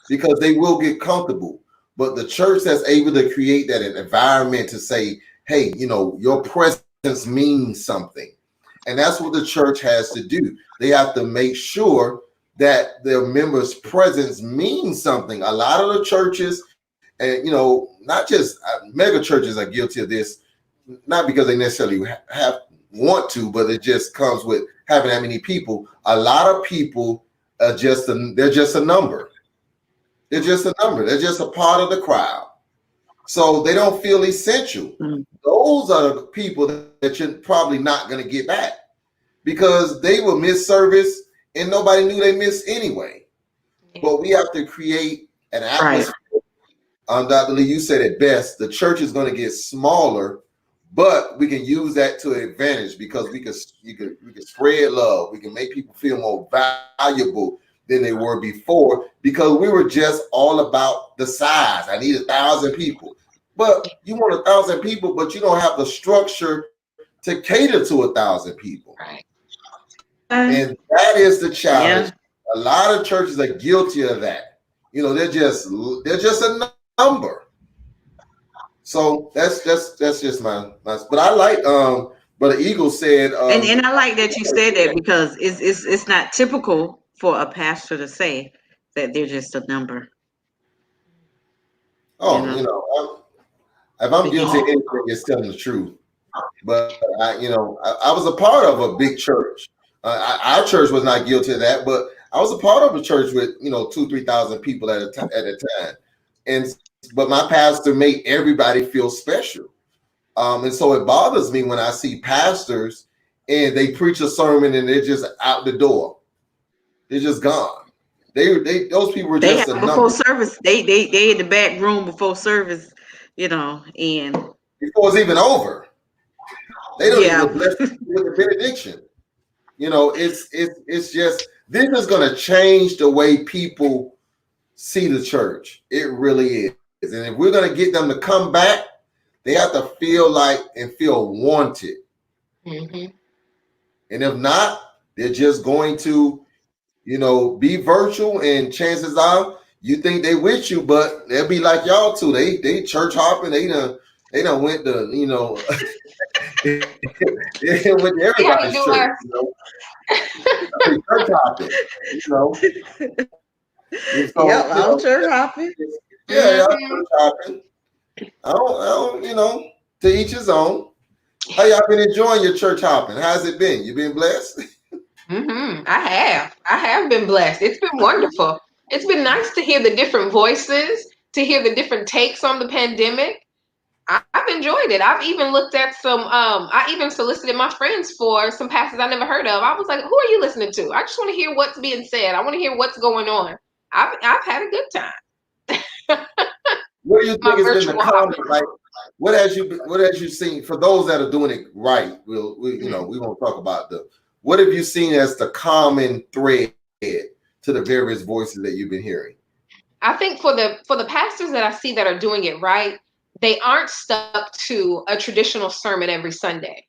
because they will get comfortable, but the church that's able to create that environment to say, hey, you know, your presence means something. And that's what the church has to do. They have to make sure that their members' presence means something. A lot of the churches, and not just mega churches are guilty of this, not because they necessarily want to, but it just comes with having that many people. A lot of people are they're just a number. They're just a number. They're just a part of the crowd. So they don't feel essential. Those are the people that you're probably not going to get back, because they will miss service and nobody knew they missed anyway. But we have to create an atmosphere. Right. Dr. Lee, you said it best. The church is going to get smaller, but we can use that to advantage, because we can spread love. We can make people feel more valuable than they were before, because we were just all about the size. I need 1,000 people. But you want 1,000 people, but you don't have the structure to cater to 1,000 people. Right. And that is the challenge. Yeah. A lot of churches are guilty of that. They're just a number. So that's just my. But I like Brother Eagle said, and I like that you said that, because it's not typical for a pastor to say that they're just a number. Oh, if I'm guilty of anything, it's telling the truth. But I was a part of a big church. Our church was not guilty of that, but I was a part of a church with 2,000-3,000 people at a time, but my pastor made everybody feel special, and so it bothers me when I see pastors and they preach a sermon and they're just out the door. They're just gone. Those people were just a number. Before service. They in the back room before service, and before it's even over. They don't even bless with the benediction. It's just, this is going to change the way people see the church. It really is. And if we're going to get them to come back, they have to feel like and feel wanted. Mm-hmm. And if not, they're just going to, be virtual, and chances are you think they with you, but they'll be like y'all too. They church hopping. They done went to, they went to everybody's church, church hopping, I'm church hopping. Yeah, church hopping. I don't, to each his own. How y'all been enjoying your church hopping? How's it been? You been blessed? Mm-hmm. I have been blessed. It's been wonderful. It's been nice to hear the different voices, to hear the different takes on the pandemic. I've enjoyed it. I've even looked at some, I even solicited my friends for some pastors I never heard of. I was like, who are you listening to? I just want to hear what's being said. I want to hear what's going on. I've had a good time. What do you think has been the common, like, what has you seen, for those that are doing it right? We won't talk about what have you seen as the common thread to the various voices that you've been hearing? I think for the pastors that I see that are doing it right, they aren't stuck to a traditional sermon every Sunday.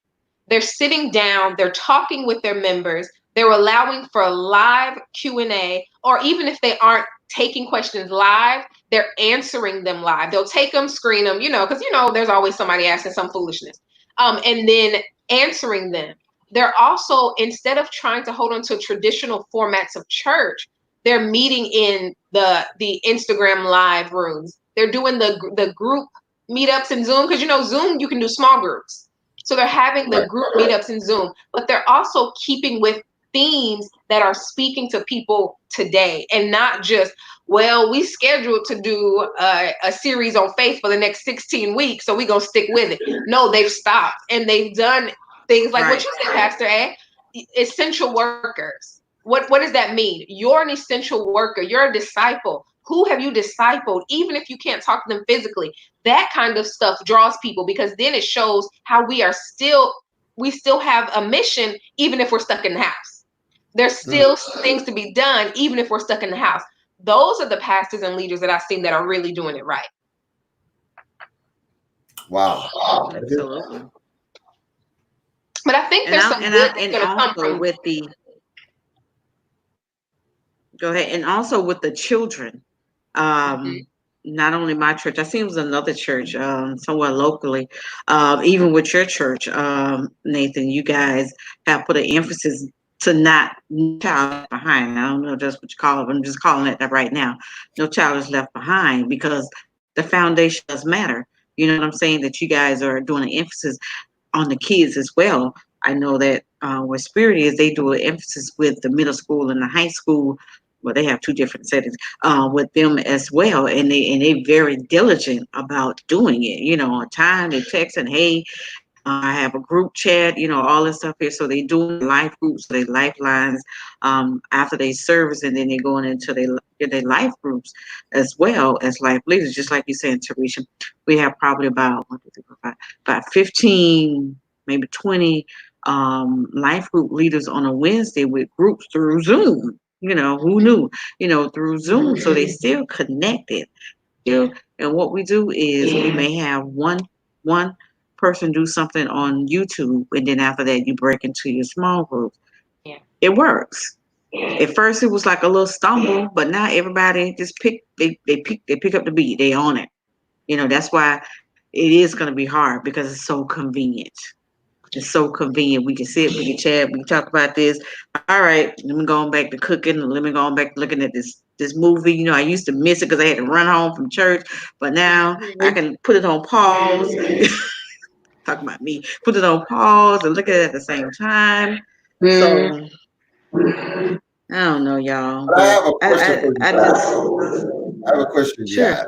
They're sitting down, they're talking with their members, they're allowing for a live Q&A, or even if they aren't taking questions live, they're answering them live. They'll take them, screen them, because there's always somebody asking some foolishness, and then answering them. They're also, instead of trying to hold on to traditional formats of church, they're meeting in the Instagram live rooms. They're doing the group meetups in Zoom, because Zoom, you can do small groups. So they're having the group meetups in Zoom, but they're also keeping with themes that are speaking to people today, and not just, well, we scheduled to do a series on faith for the next 16 weeks, so we're going to stick with it. No, they've stopped, and they've done things like what you said, Pastor A, essential workers. What does that mean? You're an essential worker. You're a disciple. Who have you discipled? Even if you can't talk to them physically, that kind of stuff draws people, because then it shows how we still have a mission, even if we're stuck in the house. There's still things to be done, even if we're stuck in the house. Those are the pastors and leaders that I've seen that are really doing it right. Wow. Absolutely. But I think there's some good that's going to come from with the. Go ahead. And also with the children. not only my church, I think it was another church, somewhere locally, even with your church, Nathan, you guys have put an emphasis to not no child left behind. I don't know just what you call it. I'm just calling it that right now. No child is left behind because the foundation does matter. You know what I'm saying? That you guys are doing an emphasis on the kids as well. I know that where Spirit is, they do an emphasis with the middle school and the high school. Well, they have two different settings with them as well, and they very diligent about doing it. You know, on time they text and hey, I have a group chat. You know, all this stuff here. So they do life groups, they lifelines after they service, and then they going into their life groups as well as life leaders. Just like you said, Teresa, we have probably about 15, maybe 20 life group leaders on a Wednesday with groups through Zoom. You know, who knew? You know, through Zoom, so they still connected. Still, and what we do is we may have one person do something on YouTube, and then after that, you break into your small groups. Yeah. It works. At first, it was like a little stumble, but now everybody just pick up the beat. They own it. You know, that's why it is going to be hard because it's so convenient. It's so convenient. We can sit, we can chat, we can talk about this. All right, let me go on back to cooking. Let me go on back to looking at this movie. You know, I used to miss it because I had to run home from church, but now I can put it on pause. Talking about me, put it on pause and look at it at the same time. So I don't know, y'all. But I have a question for you I guys. just I have a question for you sure. guys.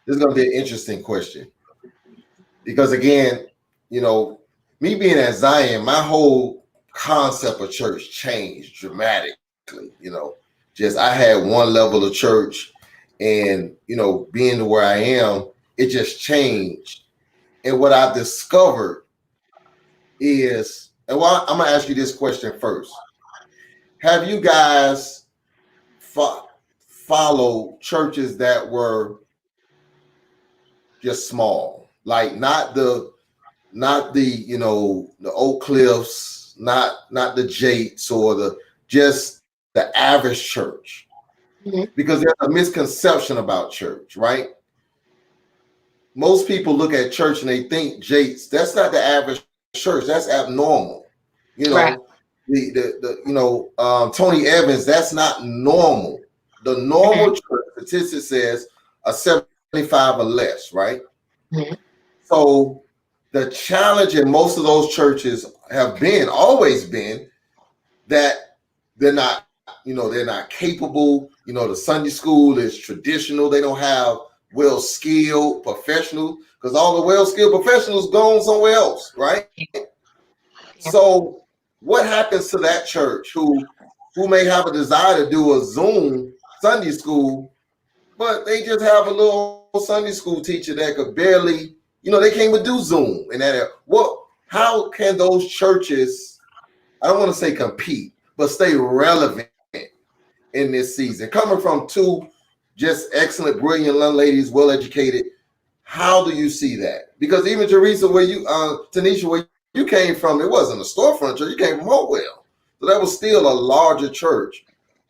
This is going to be an interesting question because, again, you know, me being at Zion, my whole concept of church changed dramatically. You know, just I had one level of church, and you know, being to where I am, it just changed. And what I've discovered is, and well, I'm gonna ask you this question first: have you guys followed churches that were just small, like not the you know the Oak Cliffs, not the Jates or the just the average church? Because there's a misconception about church, right? Most people look at church and they think Jates. That's not the average church. That's abnormal. You know, Right. the you know Tony Evans. That's not normal. The normal church statistic says a 75 or less, right? So the challenge in most of those churches have always been that they're not, you know, they're not capable. You know, the Sunday school is traditional. They don't have well-skilled professionals because all the well-skilled professionals gone somewhere else, right? Yeah. So what happens to that church who may have a desire to do a Zoom Sunday school, but they just have a little Sunday school teacher that could barely, you know, they can't even do Zoom in that area. How can those churches, I don't want to say compete, but stay relevant in this season? Coming from two just excellent, brilliant young ladies, well educated, how do you see that? Because even Teresa, where you, Tanisha, where you came from, it wasn't a storefront church. You came from Hopewell, so that was still a larger church.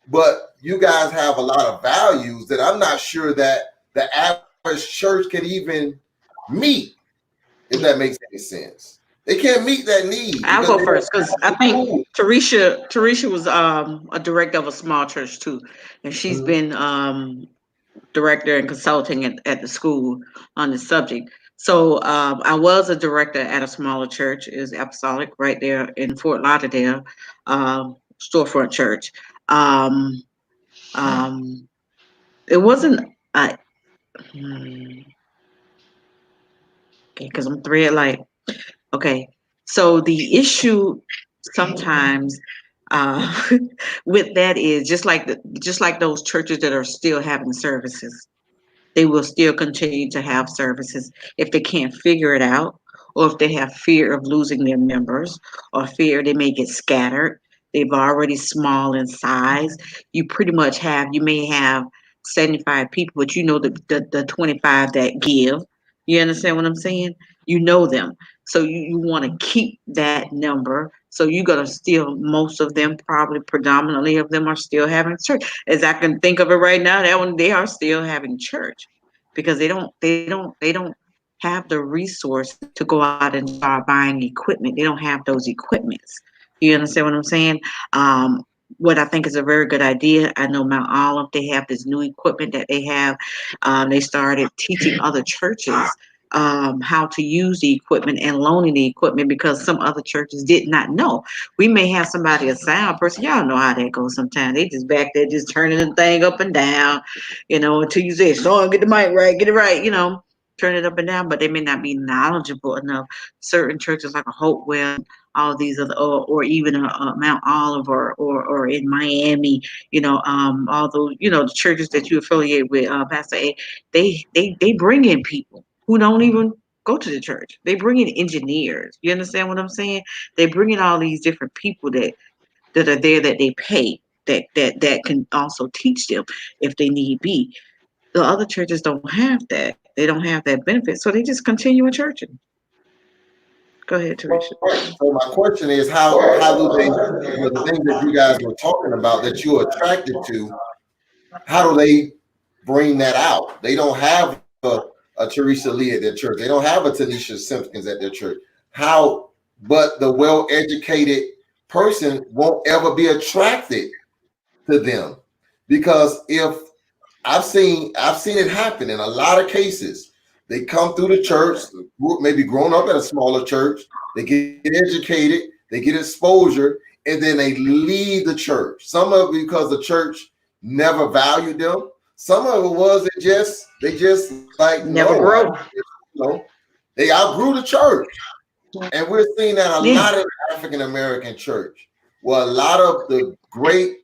But you guys have a lot of values that I'm not sure that the average church can even meet, if that makes any sense. They can't meet that need. I'll go first because I think Teresa was a director of a small church too, and she's been director and consulting at the school on the subject. So I was a director at a smaller church, is Apostolic, right there in Fort Lauderdale, storefront church. It wasn't okay because I'm three at light. Okay, so the issue sometimes with that is just like those churches that are still having services, they will still continue to have services if they can't figure it out, or if they have fear of losing their members, or fear they may get scattered. They've already small in size. You may have 75 people, but you know the 25 that give. You understand what I'm saying? You know them. So you want to keep that number. So you're gonna still, most of them, probably predominantly of them, are still having church. As I can think of it right now, that one, they are still having church because they don't have the resource to go out and start buying equipment. They don't have those equipments. You understand what I'm saying? What I think is a very good idea. I know Mount Olive, they have this new equipment that they have. They started teaching other churches how to use the equipment and loaning the equipment because some other churches did not know. We may have somebody, a sound person, y'all know how that goes sometimes. They just back there just turning the thing up and down, until you say, "Son, get the mic right, get it right," turn it up and down, but they may not be knowledgeable enough. Certain churches like a Hopewell, all these other, or even a Mount Olive, or in Miami, all those, the churches that you affiliate with, Pastor A, they bring in people who don't even go to the church. They bring in engineers. You understand what I'm saying? They bring in all these different people that are there that they pay, that can also teach them if they need be. The other churches don't have that. They don't have that benefit, so they just continue in churching. Go ahead, Teresa. So my question is, how do they, the things that you guys were talking about that you're attracted to, how do they bring that out? They don't have a Teresa Lee at their church. They don't have a Tanisha Simpkins at their church. How? But the well-educated person won't ever be attracted to them, because if I've seen it happen in a lot of cases. They come through the church, maybe grown up at a smaller church, they get educated, they get exposure, and then they leave the church. Some of it because the church never valued them. Some of it was they just like never grow. They outgrew the church. And we're seeing that a lot in the African American church, where a lot of the great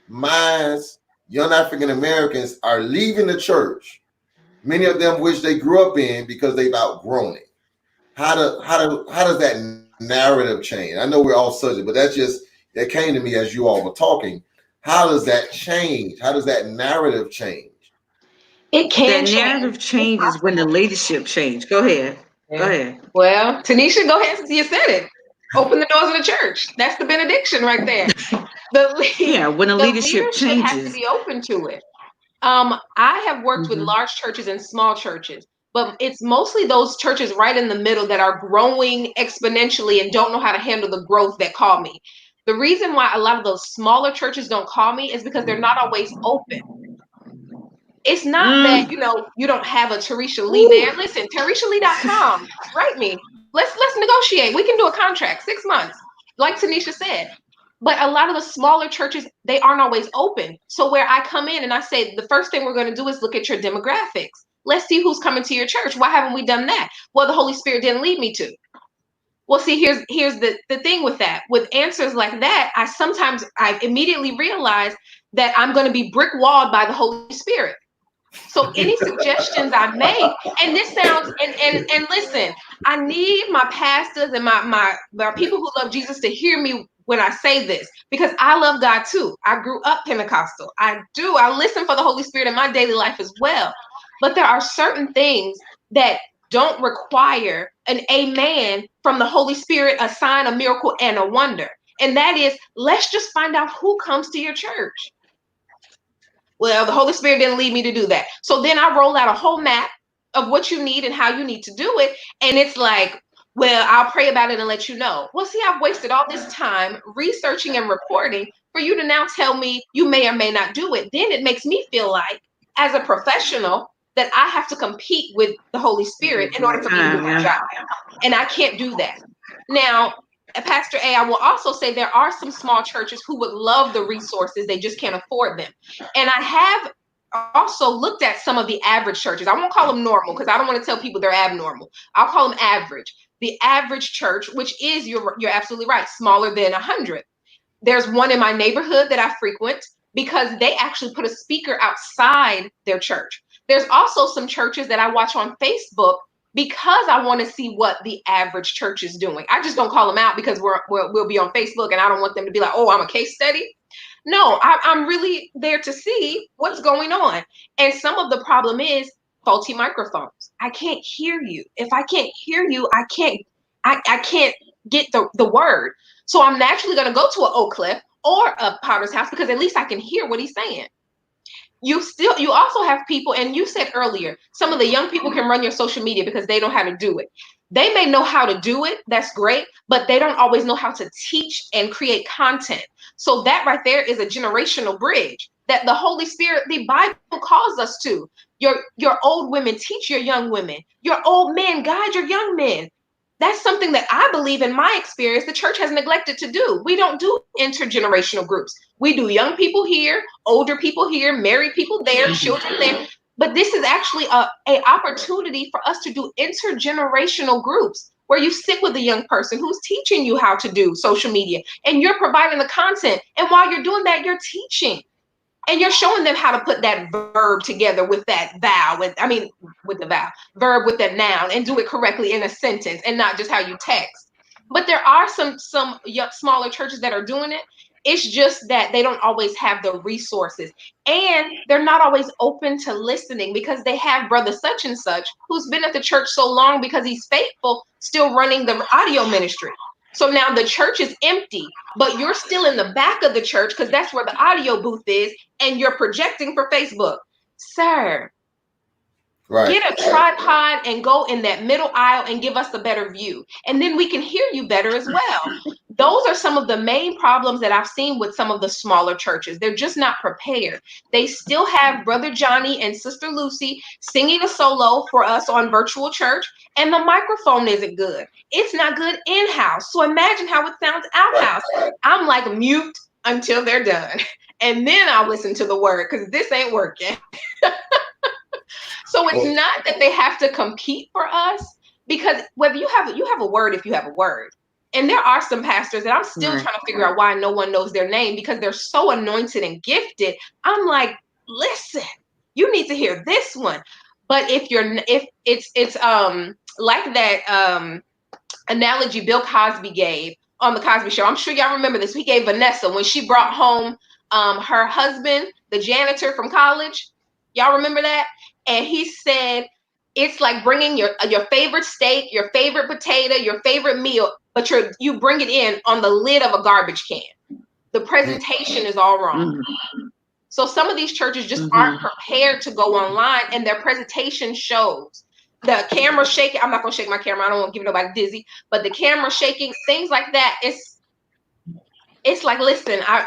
minds, young African Americans, are leaving the church. Many of them wish they grew up in because they've outgrown it. How does that narrative change? I know we're all subject, but that came to me as you all were talking. How does that change? How does that narrative change? It can change. That narrative changes when the leadership change. Go ahead. Yeah. Go ahead. Well, Tanisha, go ahead. You said it. Open the doors of the church. That's the benediction right there. When the leadership changes, has to be open to it. I have worked with large churches and small churches, but it's mostly those churches right in the middle that are growing exponentially and don't know how to handle the growth that call me. The reason why a lot of those smaller churches don't call me is because they're not always open. It's not that, you don't have a Teresa Lee there. Listen, TeresaLee.com, write me. Let's negotiate. We can do a contract, 6 months, like Tanisha said. But a lot of the smaller churches, they aren't always open. So where I come in and I say, the first thing we're going to do is look at your demographics. Let's see who's coming to your church. Why haven't we done that? Well, the Holy Spirit didn't lead me to. Well, see, here's the thing with that. With answers like that, I immediately realize that I'm going to be brick walled by the Holy Spirit. So any suggestions I make, and this sounds, and listen, I need my pastors and my people who love Jesus to hear me when I say this, because I love God too. I grew up Pentecostal. I do. I listen for the Holy Spirit in my daily life as well. But there are certain things that don't require an amen from the Holy Spirit, a sign, a miracle, and a wonder. And that is, let's just find out who comes to your church. Well, the Holy Spirit didn't lead me to do that. So then I roll out a whole map of what you need and how you need to do it. And it's like, well, I'll pray about it and let you know. Well, see, I've wasted all this time researching and reporting for you to now tell me you may or may not do it. Then it makes me feel like, as a professional, that I have to compete with the Holy Spirit in order for me to do my job. And I can't do that. Now, Pastor A, I will also say there are some small churches who would love the resources. They just can't afford them. And I have also looked at some of the average churches. I won't call them normal because I don't want to tell people they're abnormal. I'll call them average. The average church, which is, you're absolutely right, smaller than 100. There's one in my neighborhood that I frequent because they actually put a speaker outside their church. There's also some churches that I watch on Facebook because I want to see what the average church is doing. I just don't call them out because we'll be on Facebook and I don't want them to be like, oh, I'm a case study. No, I'm really there to see what's going on. And some of the problem is faulty microphones. I can't hear you. If I can't hear you, I can't get the word. So I'm naturally going to go to an Oak Cliff or a Potter's House because at least I can hear what he's saying. You also have people, and you said earlier, some of the young people can run your social media because they know how to do it. They may know how to do it, that's great, but they don't always know how to teach and create content. So that right there is a generational bridge that the Holy Spirit, the Bible calls us to. Your old women teach your young women. Your old men guide your young men. That's something that I believe, in my experience, the church has neglected to do. We don't do intergenerational groups. We do young people here, older people here, married people there, children there. But this is actually a opportunity for us to do intergenerational groups where you sit with a young person who's teaching you how to do social media and you're providing the content. And while you're doing that, you're teaching. And you're showing them how to put that verb together with that vowel, with the vowel, verb with that noun, and do it correctly in a sentence and not just how you text. But there are some smaller churches that are doing it. It's just that they don't always have the resources, and they're not always open to listening because they have brother such and such who's been at the church so long because he's faithful, still running the audio ministry. So now the church is empty, but you're still in the back of the church because that's where the audio booth is, and you're projecting for Facebook. Sir, Right. get a tripod and go in that middle aisle and give us a better view. And then we can hear you better as well. Those are some of the main problems that I've seen with some of the smaller churches. They're just not prepared. They still have Brother Johnny and Sister Lucy singing a solo for us on virtual church, and the microphone isn't good. It's not good in-house. So imagine how it sounds out-house. I'm like mute until they're done. And then I'll listen to the word because this ain't working. So it's not that they have to compete for us, because whether you have a word, if you have a word. And there are some pastors that I'm still trying to figure out why no one knows their name because they're so anointed and gifted. I'm like, listen, you need to hear this one. But if it's like that analogy Bill Cosby gave on the Cosby Show. I'm sure y'all remember this. He gave Vanessa when she brought home her husband, the janitor from college. Y'all remember that? And he said, it's like bringing your favorite steak, your favorite potato, your favorite meal, but you bring it in on the lid of a garbage can. The presentation is all wrong. So some of these churches just aren't prepared to go online, and their presentation shows. The camera shaking. I'm not going to shake my camera. I don't want to give nobody dizzy, but the camera shaking, things like that. It's like, listen, I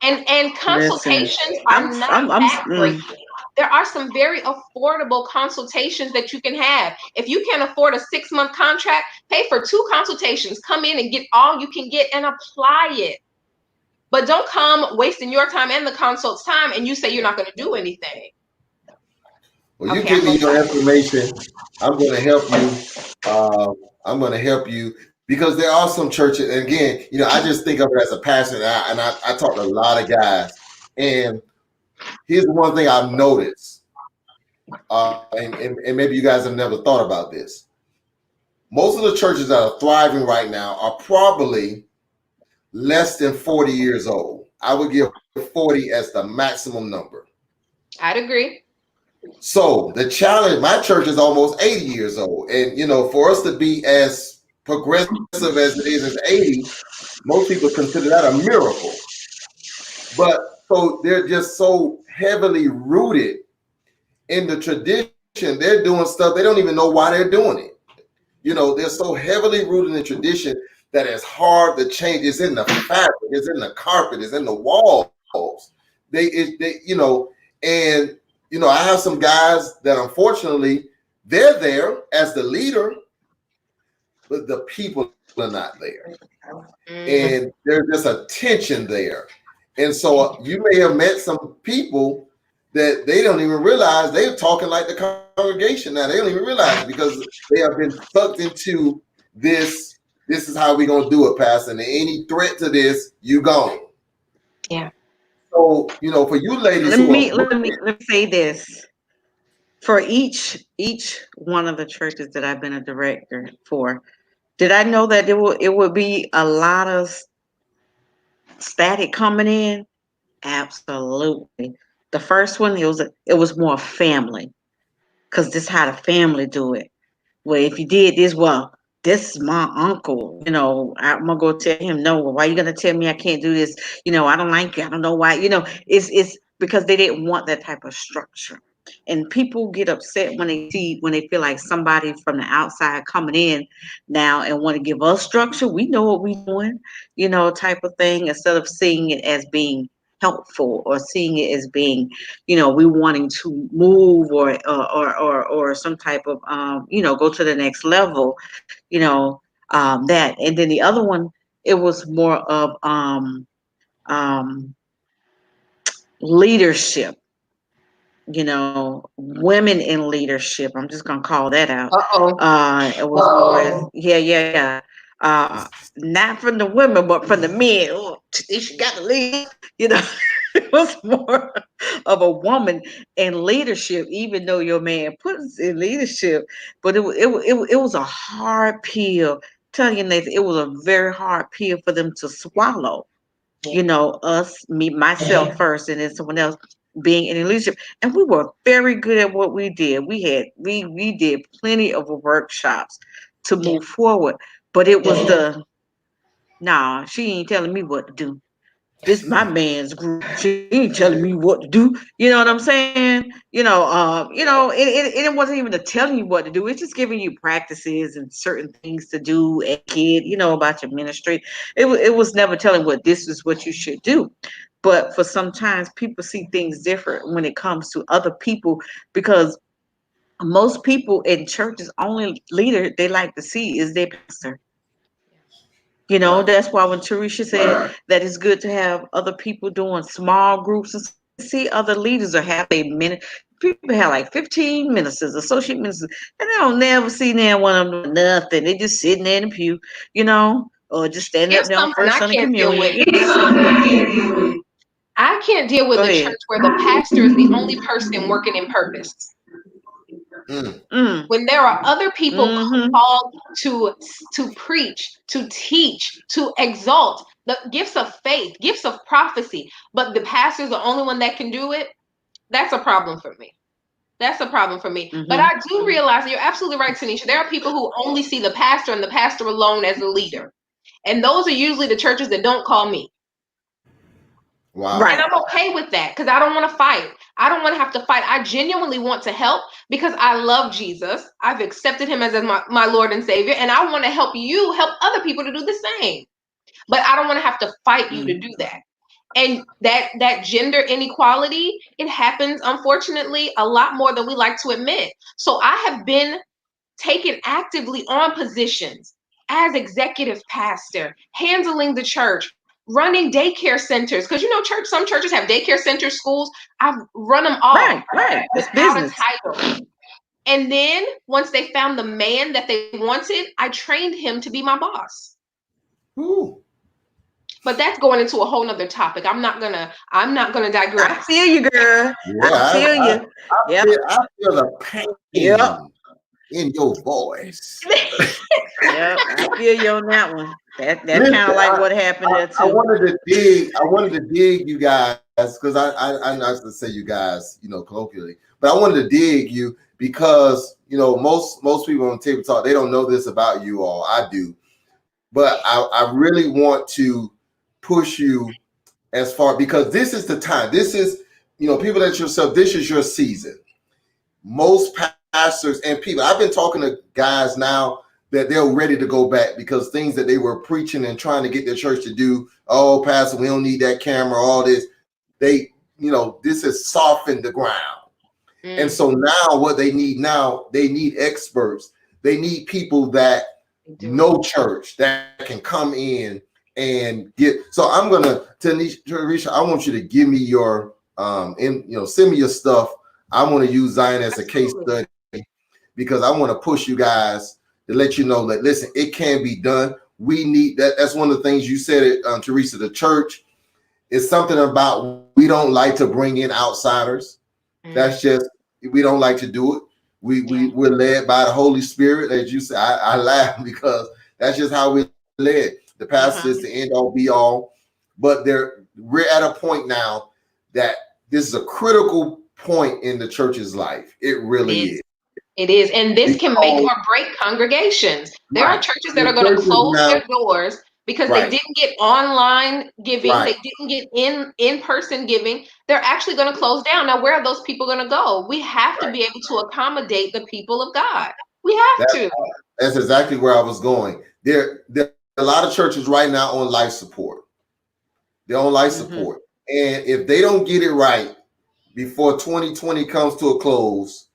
really, and consultations are not backbreaking. There are some very affordable consultations that you can have. If you can't afford a 6-month contract, pay for 2 consultations. Come in and get all you can get and apply it. But don't come wasting your time and the consult's time and you say you're not going to do anything. Well, you give me your information. I'm going to help you. I'm going to help you because there are some churches. And again, I just think of it as a passion. And I talk to a lot of guys. And here's one thing I've noticed. And maybe you guys have never thought about this. Most of the churches that are thriving right now are probably less than 40 years old. I would give 40 as the maximum number. I'd agree. So the challenge, my church is almost 80 years old. And, for us to be as progressive as it is 80, most people consider that a miracle. But so they're just so heavily rooted in the tradition. They're doing stuff. They don't even know why they're doing it. They're so heavily rooted in tradition that it's hard to change. It's in the fabric, it's in the carpet, it's in the walls. I have some guys that unfortunately they're there as the leader, but the people are not there. And there's just a tension there. And so you may have met some people that they don't even realize they're talking like the congregation now. They don't even realize it because they have been sucked into this. This is how we're going to do it, Pastor. And any threat to this, you gone. Yeah. So, for you ladies, let me say this. For each one of the churches that I've been a director for, did I know that it would be a lot of static coming in? Absolutely. The first one, it was more family. because this how the family do it. Well, if you did this, well, this is my uncle. I'm gonna go tell him no. Well, why you gonna tell me I can't do this? I don't like you. I don't know why. It's because they didn't want that type of structure. And people get upset when they feel like somebody from the outside coming in now and want to give us structure. We know what we're doing, type of thing, instead of seeing it as being helpful or seeing it as being, we wanting to move or some type of go to the next level, that. And then the other one, it was more of um leadership, women in leadership. I'm just gonna call that out. Uh-oh. It was more, yeah. Not from the women, but from the men. Oh, she got to lead, you know. It was more of a woman in leadership, even though your man put us in leadership. But it was a hard pill. Telling you, Nathan, it was a very hard pill for them to swallow. Myself first, and then someone else being in leadership. And we were very good at what we did. We did plenty of workshops to move forward. But it was nah, she ain't telling me what to do. This my man's group. She ain't telling me what to do. You know what I'm saying? It wasn't even telling you what to do. It's just giving you practices and certain things to do as a kid, about your ministry. It was never telling what this is what you should do. But for sometimes people see things different when it comes to other people, because most people in churches only leader they like to see is their pastor. That's why when Teresa said that it's good to have other people doing small groups and see other leaders or have a minute. People have like 15 ministers, associate ministers, and they don't never see one of them doing nothing. They just sitting there in the pew, or just standing up there on first Sunday communion. I can't deal with a church where the pastor is the only person working in purpose. When there are other people called to preach, to teach, to exalt the gifts of faith, gifts of prophecy, but the pastor is the only one that can do it, that's a problem for me. That's a problem for me. But I do realize, you're absolutely right, Tanisha, there are people who only see the pastor and the pastor alone as a leader. And those are usually the churches that don't call me. Wow. Right. And I'm okay with that, because I don't want to fight. I don't want to have to fight. I genuinely want to help because I love Jesus. I've accepted him as my Lord and Savior, and I want to help other people to do the same. But I don't want to have to fight you to do that. And that gender inequality, it happens, unfortunately, a lot more than we like to admit. So I have been taken actively on positions as executive pastor, handling the church, running daycare centers, because some churches have daycare centers, schools. I've run them all. Right. It's without business. a title. And then once they found the man that they wanted, I trained him to be my boss. Ooh. But that's going into a whole nother topic. I'm not gonna digress. I feel you, girl. I feel you. I feel the pain in your voice. I feel you on that one. That's kind of like what happened there too. I wanted to dig you guys, because I'm not to say you guys, colloquially, but I wanted to dig you because most people on Table Talk, they don't know this about you all. I do, but I really want to push you as far, because this is the time. This is people that yourself. This is your season. Most pastors and people, I've been talking to guys now that they're ready to go back because things that they were preaching and trying to get their church to do. Oh, pastor, we don't need that camera, all this. This has softened the ground. And so now what they need they need experts. They need people that know church, that can come in and get. So I'm going to, Tanisha, I want you to give me your, send me your stuff. I want to use Zion as a case study because I want to push you guys to let you know that, listen, it can be done. We need that. That's one of the things you said, Teresa, the church is something about, we don't like to bring in outsiders. That's just, we don't like to do it. We're led by the Holy Spirit. As you say, I laugh because that's just how we're led. The pastor is the end all be all, but we're at a point now that this is a critical point in the church's life. It really is. It is, and this can make or break congregations. There are churches that are going to close their doors because they didn't get online giving, they didn't get in-person giving. They're actually going to close down. Now, where are those people going to go? We have to be able to accommodate the people of God. We have to. That's exactly where I was going. There are a lot of churches right now on life support. They're on life support. And if they don't get it right before 2020 comes to a close,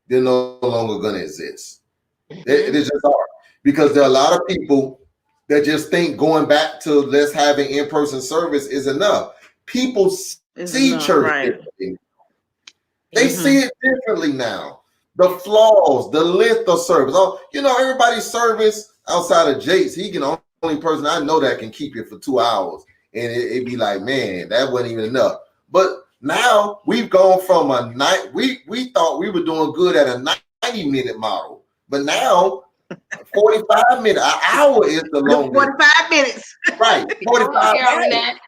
they're no longer going to exist. It is just hard because there are a lot of people that just think going back to let's have an in-person service is enough. People see church differently. They see it differently now. The flaws, the length of service. Oh, everybody's service outside of Jake's, he can the only person I know that can keep it for 2 hours. And it'd be like, man, that wasn't even enough. But now we've gone from a night. We thought we were doing good at a 90-minute model, but now 45 minutes, an hour is the longest. 45 minutes, right? 45 minutes,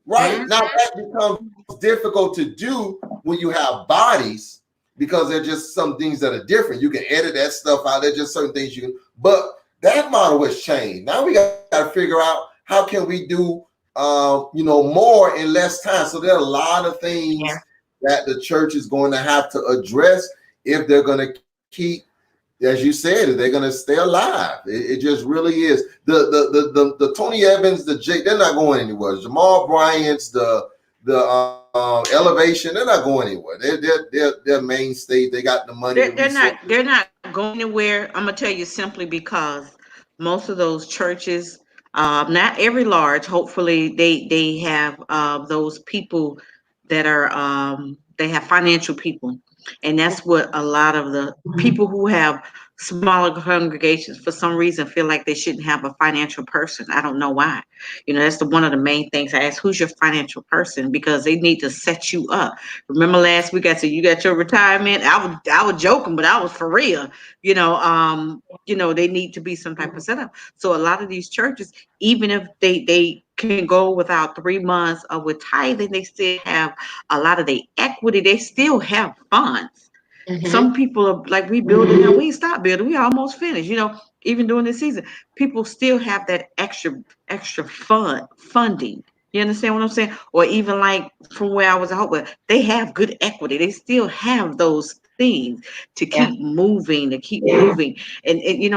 right? Now that becomes difficult to do when you have bodies because there's just some things that are different. You can edit that stuff out. There's just certain things you can. But that model has changed. Now we got to figure out how can we do. More in less time. So there are a lot of things that the church is going to have to address if they're going to keep, as you said, if they're going to stay alive. It just really is. The Tony Evans, the Jake, they're not going anywhere. Jamal Bryant's, the Elevation, they're not going anywhere. They're mainstay. They got the money. They're not going anywhere. I'm gonna tell you simply because most of those churches. Not every large. Hopefully, they have those people that are they have financial people, and that's what a lot of the people who have smaller congregations for some reason feel like they shouldn't have a financial person. I don't know why. That's one of the main things I ask: who's your financial person? Because they need to set you up. Remember last week I said you got your retirement. I was joking, but I was for real. They need to be some type of setup. So a lot of these churches, even if they can go without 3 months of with tithing, they still have a lot of the equity. They still have funds. Some people are like, we building now, we ain't stopped building. We almost finished. Even during this season, people still have that extra funding. You understand what I'm saying? Or even like from where I was at Hope, they have good equity. They still have those things to keep moving, and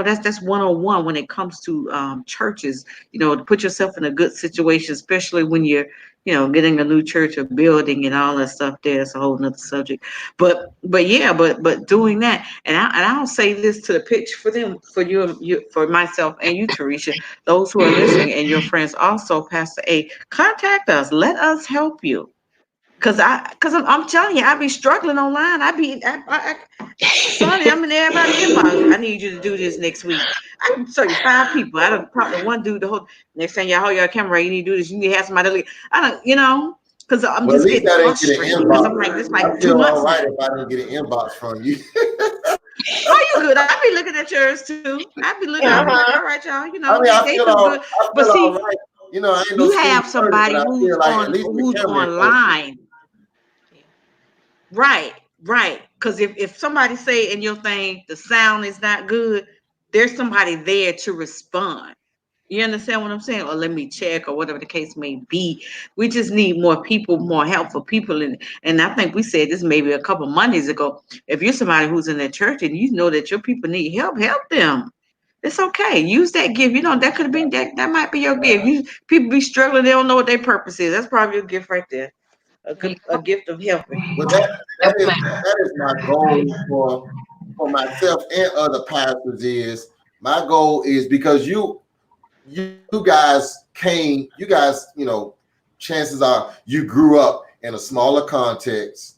that's 101 when it comes to churches. To put yourself in a good situation, especially when you're getting a new church or building and all that stuff. There's a whole nother subject, but doing that, and I'll say this to the pitch for them, for you, for myself and you, Teresa, those who are listening, and your friends also, Pastor A, contact us. Let us help you. Cause I'm telling you, I be struggling online. Sonny, I'm in everybody's inbox. I need you to do this next week. I can show you 5 people. I don't probably one dude the whole next time y'all hold your camera. You need to do this. You need to have somebody. Because I'm just getting frustrated. Because I'm like, this like 2 months. All right, if I didn't get an inbox from you. Oh, you good? I be looking at yours too. I be looking. All right, y'all. They do good. But see, right. I ain't you have somebody who's online. Right. Because if somebody say in your thing the sound is not good, there's somebody there to respond. You understand what I'm saying? Or let me check, or whatever the case may be. We just need more people, more helpful people. And I think we said this maybe a couple Mondays ago. If you're somebody who's in that church and you know that your people need help them. It's okay. Use that gift. That could have been that might be your gift. People be struggling, they don't know what their purpose is. That's probably your gift right there. A gift of helping. But that is my goal for myself and other pastors. Is my goal is because you guys chances are you grew up in a smaller context,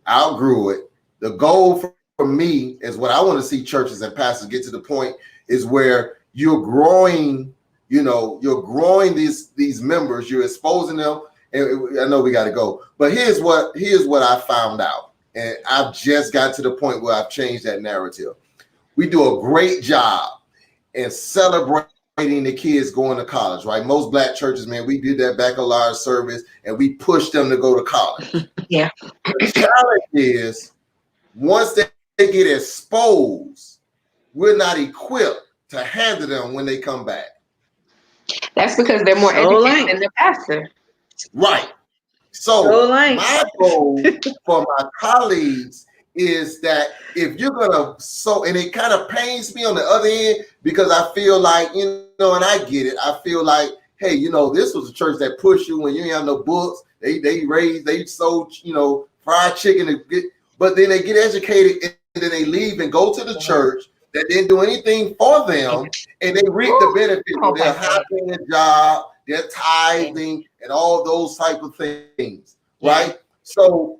outgrew it. The goal for me is what I want to see churches and pastors get to the point is where you're growing, you're growing these members, you're exposing them. And I know we got to go, but here's what I found out. And I've just got to the point where I've changed that narrative. We do a great job in celebrating the kids going to college, right? Most Black churches, man, we did that baccalaureate service and we pushed them to go to college. Yeah. The challenge is once they get exposed, we're not equipped to handle them when they come back. That's because they're more educated than the pastor. Right. So my goal for my colleagues is that if you're gonna and it kind of pains me on the other end, because I feel like, and I get it, I feel like, hey, this was a church that pushed you when you ain't have no books. They sold, fried chicken, but then they get educated and then they leave and go to the church that didn't do anything for them, and they reap the benefits of their high-paying job, their tithing, and all those type of things, right? So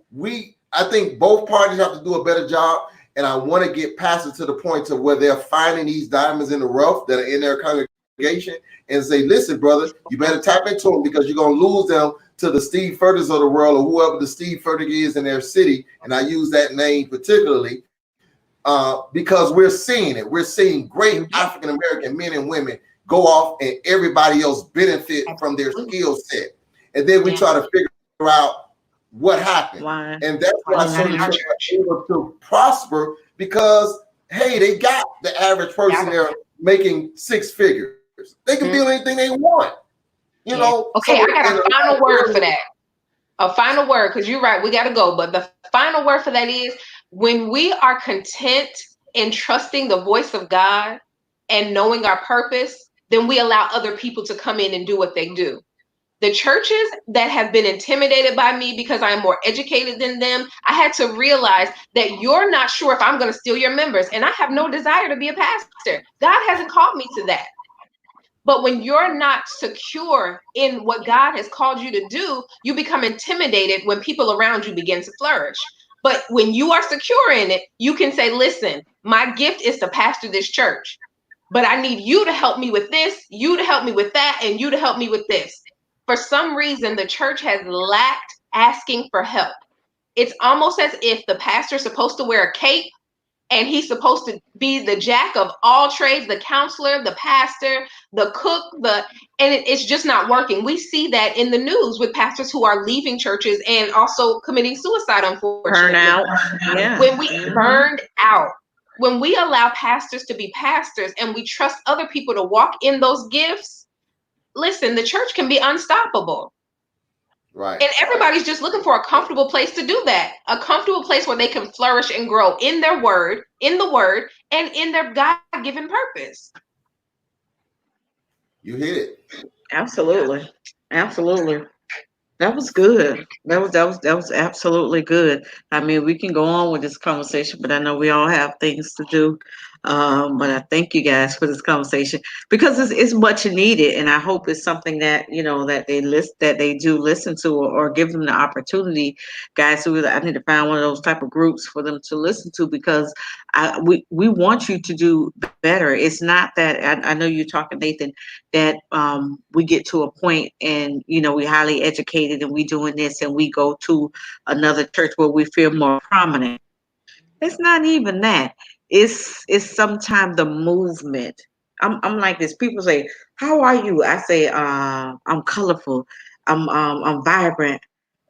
I think both parties have to do a better job, and I want to get pastors to the point to where they're finding these diamonds in the rough that are in their congregation and say, listen, brother, you better tap into them, because you're going to lose them to the Steve Furtick's of the world, or whoever the Steve Furtick is in their city, and I use that name particularly, because we're seeing it. We're seeing great African-American men and women go off and everybody else benefit from their skill set. And then we try to figure out what happened. And that's why certain churches are able to prosper, because, hey, they got the average person there making six figures. They can build anything they want. Okay, I got a final word for that. A final word, because you're right, we got to go. But the final word for that is, when we are content in trusting the voice of God and knowing our purpose, then we allow other people to come in and do what they do. The churches that have been intimidated by me because I am more educated than them, I had to realize that you're not sure if I'm going to steal your members, and I have no desire to be a pastor. God hasn't called me to that. But when you're not secure in what God has called you to do, you become intimidated when people around you begin to flourish. But when you are secure in it, you can say, listen, my gift is to pastor this church, but I need you to help me with this, you to help me with that, and you to help me with this. For some reason, the church has lacked asking for help. It's almost as if the pastor is supposed to wear a cape, and he's supposed to be the jack of all trades, the counselor, the pastor, the cook, it's just not working. We see that in the news with pastors who are leaving churches and also committing suicide, unfortunately. Burnout. When we burned out, when we allow pastors to be pastors and we trust other people to walk in those gifts, listen, the church can be unstoppable. Right. And everybody's just looking for a comfortable place to do that. A comfortable place where they can flourish and grow in their word, in the word, and in their God-given purpose. You hit it. Absolutely. That was good. That was absolutely good. I mean, we can go on with this conversation, but I know we all have things to do. But I thank you guys for this conversation, because it's much needed, and I hope it's something that that they do listen to, or give them the opportunity, guys. So I need to find one of those type of groups for them to listen to, because we want you to do better. It's not that I know you're talking, Nathan, that we get to a point and we're highly educated and we doing this and we go to another church where we feel more prominent. It's not even that. It's sometimes the movement. I'm like this. People say, "How are you?" I say, "I'm colorful. I'm vibrant.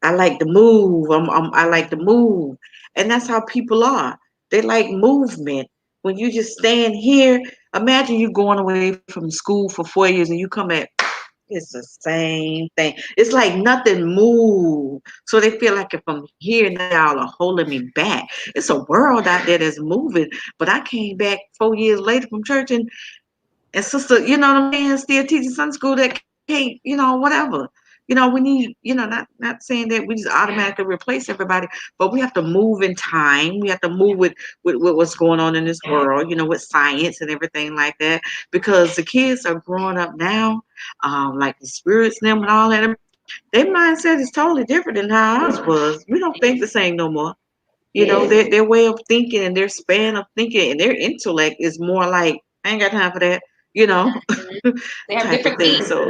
I like to move. I like to move." And that's how people are. They like movement. When you just stand here, imagine you going away from school for 4 years and you come back. It's the same thing. It's like nothing moved. So they feel like if I'm here now, y'all are holding me back. It's a world out there that's moving. But I came back 4 years later from church, and sister, you know what I'm saying, still teaching Sunday school that can't, whatever. We need, not saying that we just automatically replace everybody, but we have to move in time. We have to move with what's going on in this world, with science and everything like that, because the kids are growing up now, like the spirits and them and all that. Their mindset is totally different than how ours was. We don't think the same no more. Their way of thinking and their span of thinking and their intellect is more like, I ain't got time for that. They have different things. So,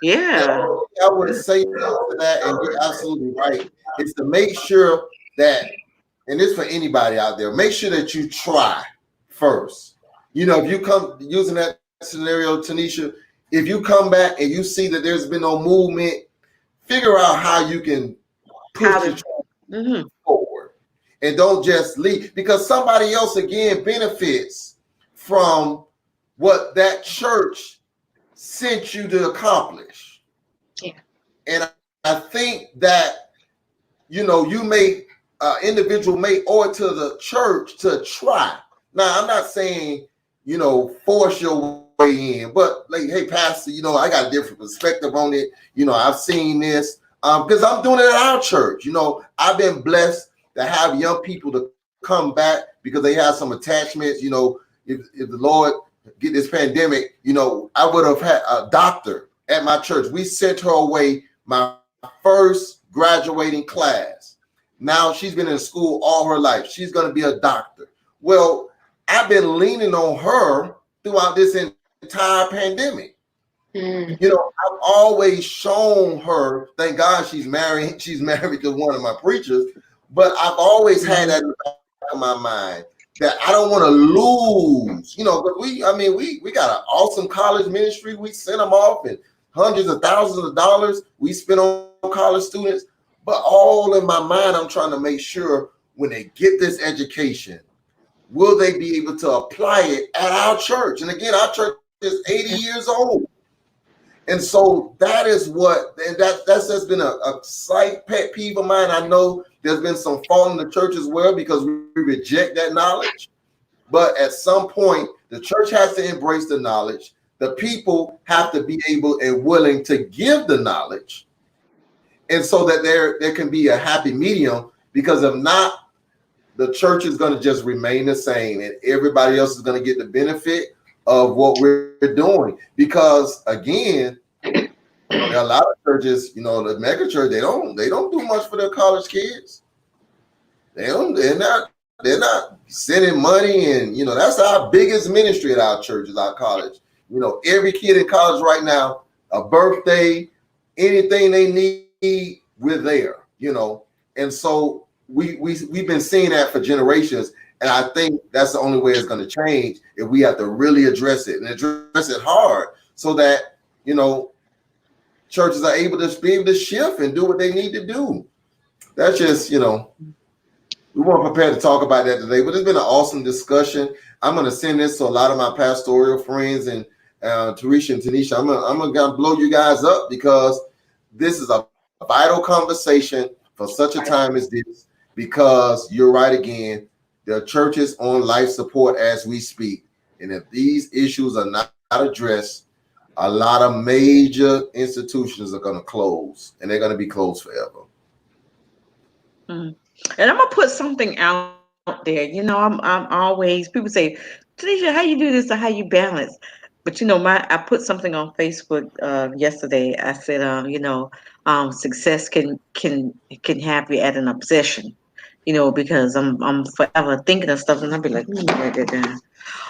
yeah. I would say to that, and you're absolutely right, is to make sure that, and this for anybody out there, make sure that you try first. If you come using that scenario, Tanisha, if you come back and you see that there's been no movement, figure out how you can push it forward. and don't just leave, because somebody else again benefits from what that church sent you to accomplish. Yeah. And I think that, you may, individual may owe it to the church to try. Now, I'm not saying, force your way in, but like, hey, pastor, I got a different perspective on it. I've seen this because I'm doing it at our church. I've been blessed to have young people to come back because they have some attachments. If the Lord get this pandemic, I would have had a doctor at my church. We sent her away my first graduating class. Now she's been in school all her life. She's going to be a doctor. Well, I've been leaning on her throughout this entire pandemic. I've always shown her, thank God she's married to one of my preachers, but I've always had that in the back of my mind that I don't want to lose, but we got an awesome college ministry. We sent them off and hundreds of thousands of dollars we spent on college students, but all in my mind, I'm trying to make sure when they get this education, will they be able to apply it at our church? And again, our church is 80 years old. And so that is that's just been a slight pet peeve of mine. I know there's been some fault in the church as well because we reject that knowledge. But at some point, the church has to embrace the knowledge. The people have to be able and willing to give the knowledge. And so that there can be a happy medium, because if not, the church is going to just remain the same and everybody else is going to get the benefit of what we're doing. Because again, there are a lot of churches, the mega church, they don't do much for their college kids. They're not sending money, and that's our biggest ministry at our church is our college. Every kid in college right now, a birthday, anything they need, we're there, and so we've been seeing that for generations, and I think that's the only way it's going to change if we have to really address it and address it hard, so that churches are able to shift and do what they need to do. That's just we weren't prepared to talk about that today, but it's been an awesome discussion. I'm going to send this to a lot of my pastoral friends, and Tarisha and Tanisha, I'm gonna blow you guys up, because this is a vital conversation for such a time as this. Because you're right again, there are churches on life support as we speak. And if these issues are not addressed, a lot of major institutions are going to close, and they're going to be closed forever. And I'm going to put something out there. I'm always, people say, Tanisha, how you do this or how you balance? But I put something on Facebook yesterday. I said, success can have you at an obsession. Because I'm forever thinking of stuff, and I'll be like, let me write that down.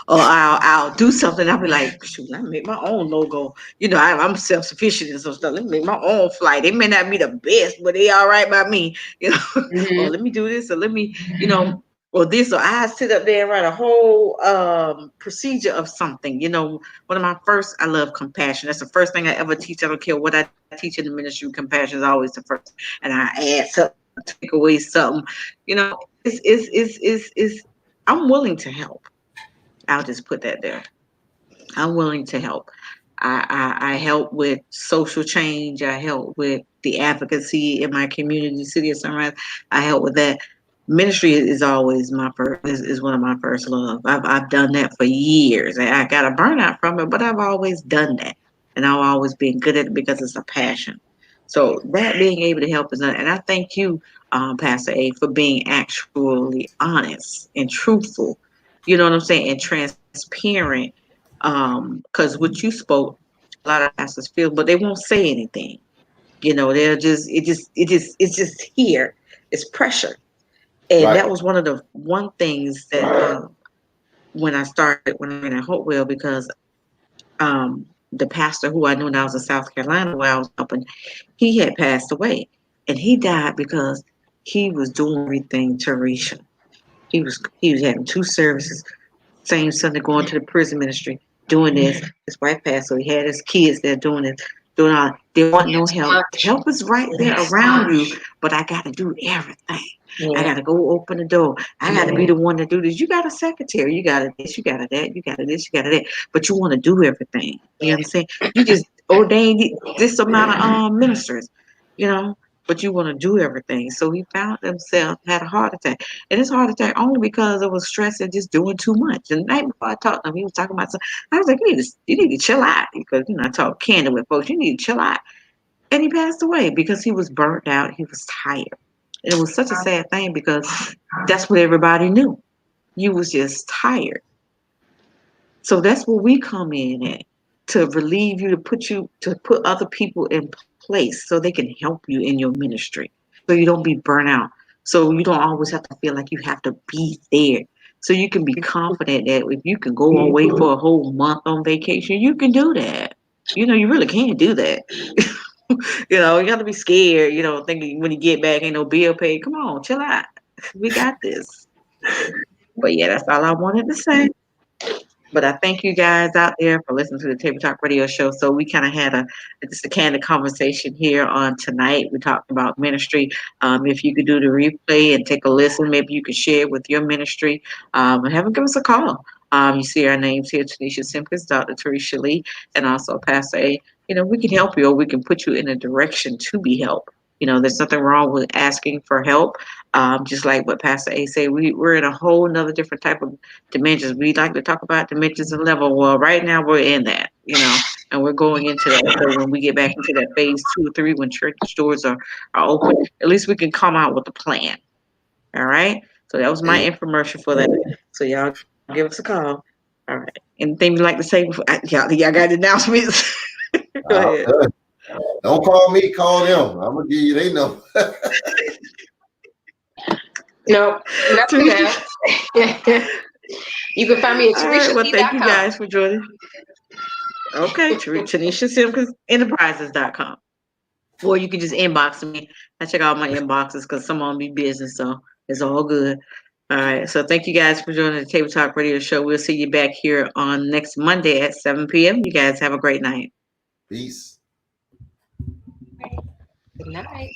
Or I'll do something, I'll be like, shoot, I make my own logo. I'm self-sufficient and some stuff. Let me make my own flight. They may not be the best, but they all right by me. Or let me do this, or let me, or this, or I sit up there and write a whole procedure of something. One of my first, I love compassion. That's the first thing I ever teach. I don't care what I teach in the ministry. Compassion is always the first, and I add something, take away something. I'm willing to help. I'll just put that there. I'm willing to help. I help with social change. I help with the advocacy in my community, City of Sunrise. I help with that. Ministry is always is one of my first love. I've done that for years. I got a burnout from it, but I've always done that, and I've always been good at it because it's a passion. So that being able to help is not, and I thank you, Pastor A, for being actually honest and truthful. You know what I'm saying, and transparent. Because what you spoke, a lot of pastors feel, but they won't say anything. They're just it's just here. It's pressure. And Right. That was one of the things that when I went at Hopewell, because the pastor who I knew when I was in South Carolina, where I was helping, he had passed away, and he died because he was doing everything Tarisha. He was having 2 services, same Sunday, going to the prison ministry, doing this. His wife passed, so he had his kids there doing it. doing all. They want no It's help. much. Help is right there It's around much. you, but I got to do everything. I Yeah. got to go open the door. I got to be the one to do this. You got a secretary. You got this. You got that. You got this. You got that. But you want to do everything. You understand? You just ordained this amount of ministers. You know, but you want to do everything. So he found himself had a heart attack, and it's a heart attack only because it was stress and just doing too much. And the night before I talked to him, he was talking about something. I was like, you need to chill out because I talk candid with folks. You need to chill out. And he passed away because he was burnt out. He was tired. And it was such a sad thing because that's what everybody knew. You was just tired. So that's where we come in at, to relieve you, to put other people in place so they can help you in your ministry. So you don't be burnt out. So you don't always have to feel like you have to be there. So you can be confident that if you can go away for a whole month on vacation, you can do that. You really can do that. You have to be scared, thinking when you get back ain't no bill paid. Come on, chill out. We got this. But yeah, that's all I wanted to say. But I thank you guys out there for listening to the Table Talk Radio Show. So we kind of had just a candid conversation here on tonight. We talked about ministry. If you could do the replay and take a listen, maybe you could share it with your ministry. And have them give us a call. You see our names here, Tanisha Simpkins, Dr. Teresa Lee, and also Pastor A. We can help you, or we can put you in a direction to be helped. There's nothing wrong with asking for help. Just like what Pastor A said, we're in a whole nother different type of dimensions. We like to talk about dimensions and level. Well, right now we're in that, and we're going into that. So when we get back into that phase 2 or 3, when church doors are open, at least we can come out with a plan. All right. So that was my infomercial for that. So y'all give us a call. All right. Anything you'd like to say before y'all got announcements? Go ahead. Don't call me, call them. I'm gonna give you their number. No, nothing else. You can find me at All right, well, thank you TanishaLee.com. guys for joining. Okay, Tanisha Simpkins Enterprises.com. Or you can just inbox me. I check out my inboxes because some of them be busy, so it's all good. All right, so thank you guys for joining the Table Talk Radio Show. We'll see you back here on next Monday at 7 p.m. You guys have a great night. Peace. Good night.